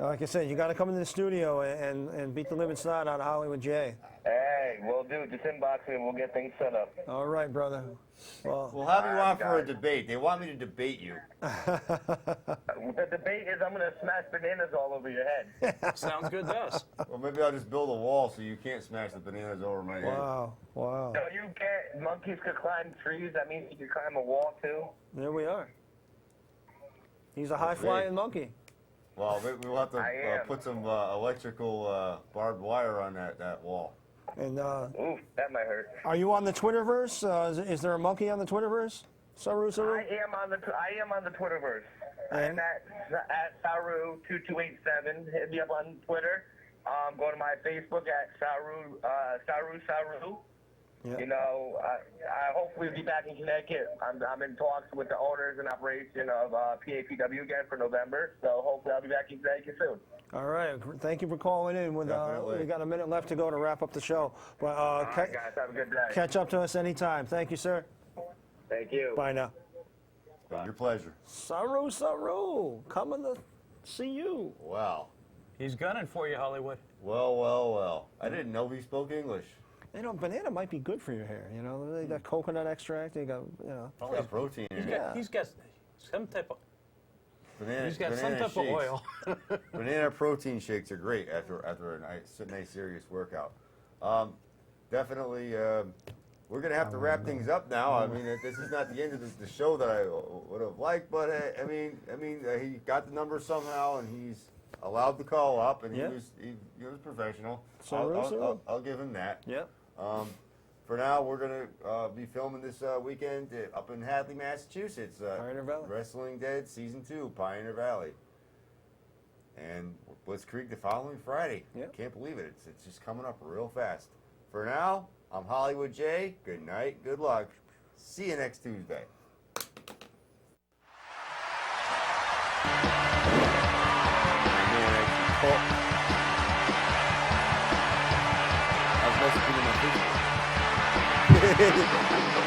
[SPEAKER 2] like I said, you got to come into the studio and beat the living snot out of Hollywood J.
[SPEAKER 9] Hey, we'll do. Just inbox me and we'll get things set up.
[SPEAKER 2] All right, brother. Well,
[SPEAKER 1] We'll have you on for a
[SPEAKER 9] guys.
[SPEAKER 1] debate. They want me to debate you.
[SPEAKER 9] The debate is I'm going to smash bananas all over your head.
[SPEAKER 3] Sounds good to us.
[SPEAKER 1] Well, maybe I'll just build a wall so you can't smash the bananas over my head.
[SPEAKER 2] wow, wow.
[SPEAKER 9] So you can't, monkeys could climb trees. That means you can climb a wall too.
[SPEAKER 2] There we are. He's a high-flying monkey.
[SPEAKER 1] Well, maybe we'll have to
[SPEAKER 9] I am.
[SPEAKER 1] put some electrical barbed wire on that wall.
[SPEAKER 2] And
[SPEAKER 9] Oof, that might hurt.
[SPEAKER 2] are you on the Twitterverse? Is there a monkey on the Twitterverse? Saru?
[SPEAKER 9] I am on the Twitterverse.
[SPEAKER 2] And?
[SPEAKER 9] I'm at Saru2287. Hit me up on Twitter. Go to my Facebook at Saru.
[SPEAKER 2] Yeah.
[SPEAKER 9] You know, I hopefully be back in Connecticut. I'm in talks with the owners and operation of PAPW again for November. So hopefully I'll be back in Connecticut soon.
[SPEAKER 2] All right. Thank you for calling in. With
[SPEAKER 1] Definitely.
[SPEAKER 2] we got a minute left to go to wrap up the show. But
[SPEAKER 9] All right, guys, have a good day.
[SPEAKER 2] catch up to us anytime. Thank you, sir.
[SPEAKER 9] Thank you.
[SPEAKER 2] Bye now.
[SPEAKER 1] Your pleasure.
[SPEAKER 2] Saru, coming to see you.
[SPEAKER 1] Wow.
[SPEAKER 3] He's gunning for you, Hollywood.
[SPEAKER 1] Well. I didn't know he spoke English.
[SPEAKER 2] You know, banana might be good for your hair. You know, they got coconut extract. They got, you know.
[SPEAKER 3] Oh,
[SPEAKER 1] It's got protein in it.
[SPEAKER 2] Yeah.
[SPEAKER 3] He's got some type of.
[SPEAKER 1] Banana,
[SPEAKER 3] He's got some
[SPEAKER 1] banana
[SPEAKER 3] type
[SPEAKER 1] shakes.
[SPEAKER 3] of oil.
[SPEAKER 1] Banana protein shakes are great after a nice serious workout. Definitely, we're gonna have to wrap things up now. I mean, this is not the end of the show that I would have liked, but I mean, he got the number somehow, and he's allowed to call up, and
[SPEAKER 2] Yeah.
[SPEAKER 1] he was professional.
[SPEAKER 2] Saru.
[SPEAKER 1] I'll give him that.
[SPEAKER 2] Yep.
[SPEAKER 1] For now, we're gonna be filming this weekend up in Hadley, Massachusetts.
[SPEAKER 2] Pioneer Valley.
[SPEAKER 1] Wrestling Dead Season 2, Pioneer Valley. And Blitzkrieg the following Friday.
[SPEAKER 2] Yep.
[SPEAKER 1] Can't believe it. It's just coming up real fast. For now, I'm Hollywood J. Good night. Good luck. See you next Tuesday. I was messaging in my Facebook.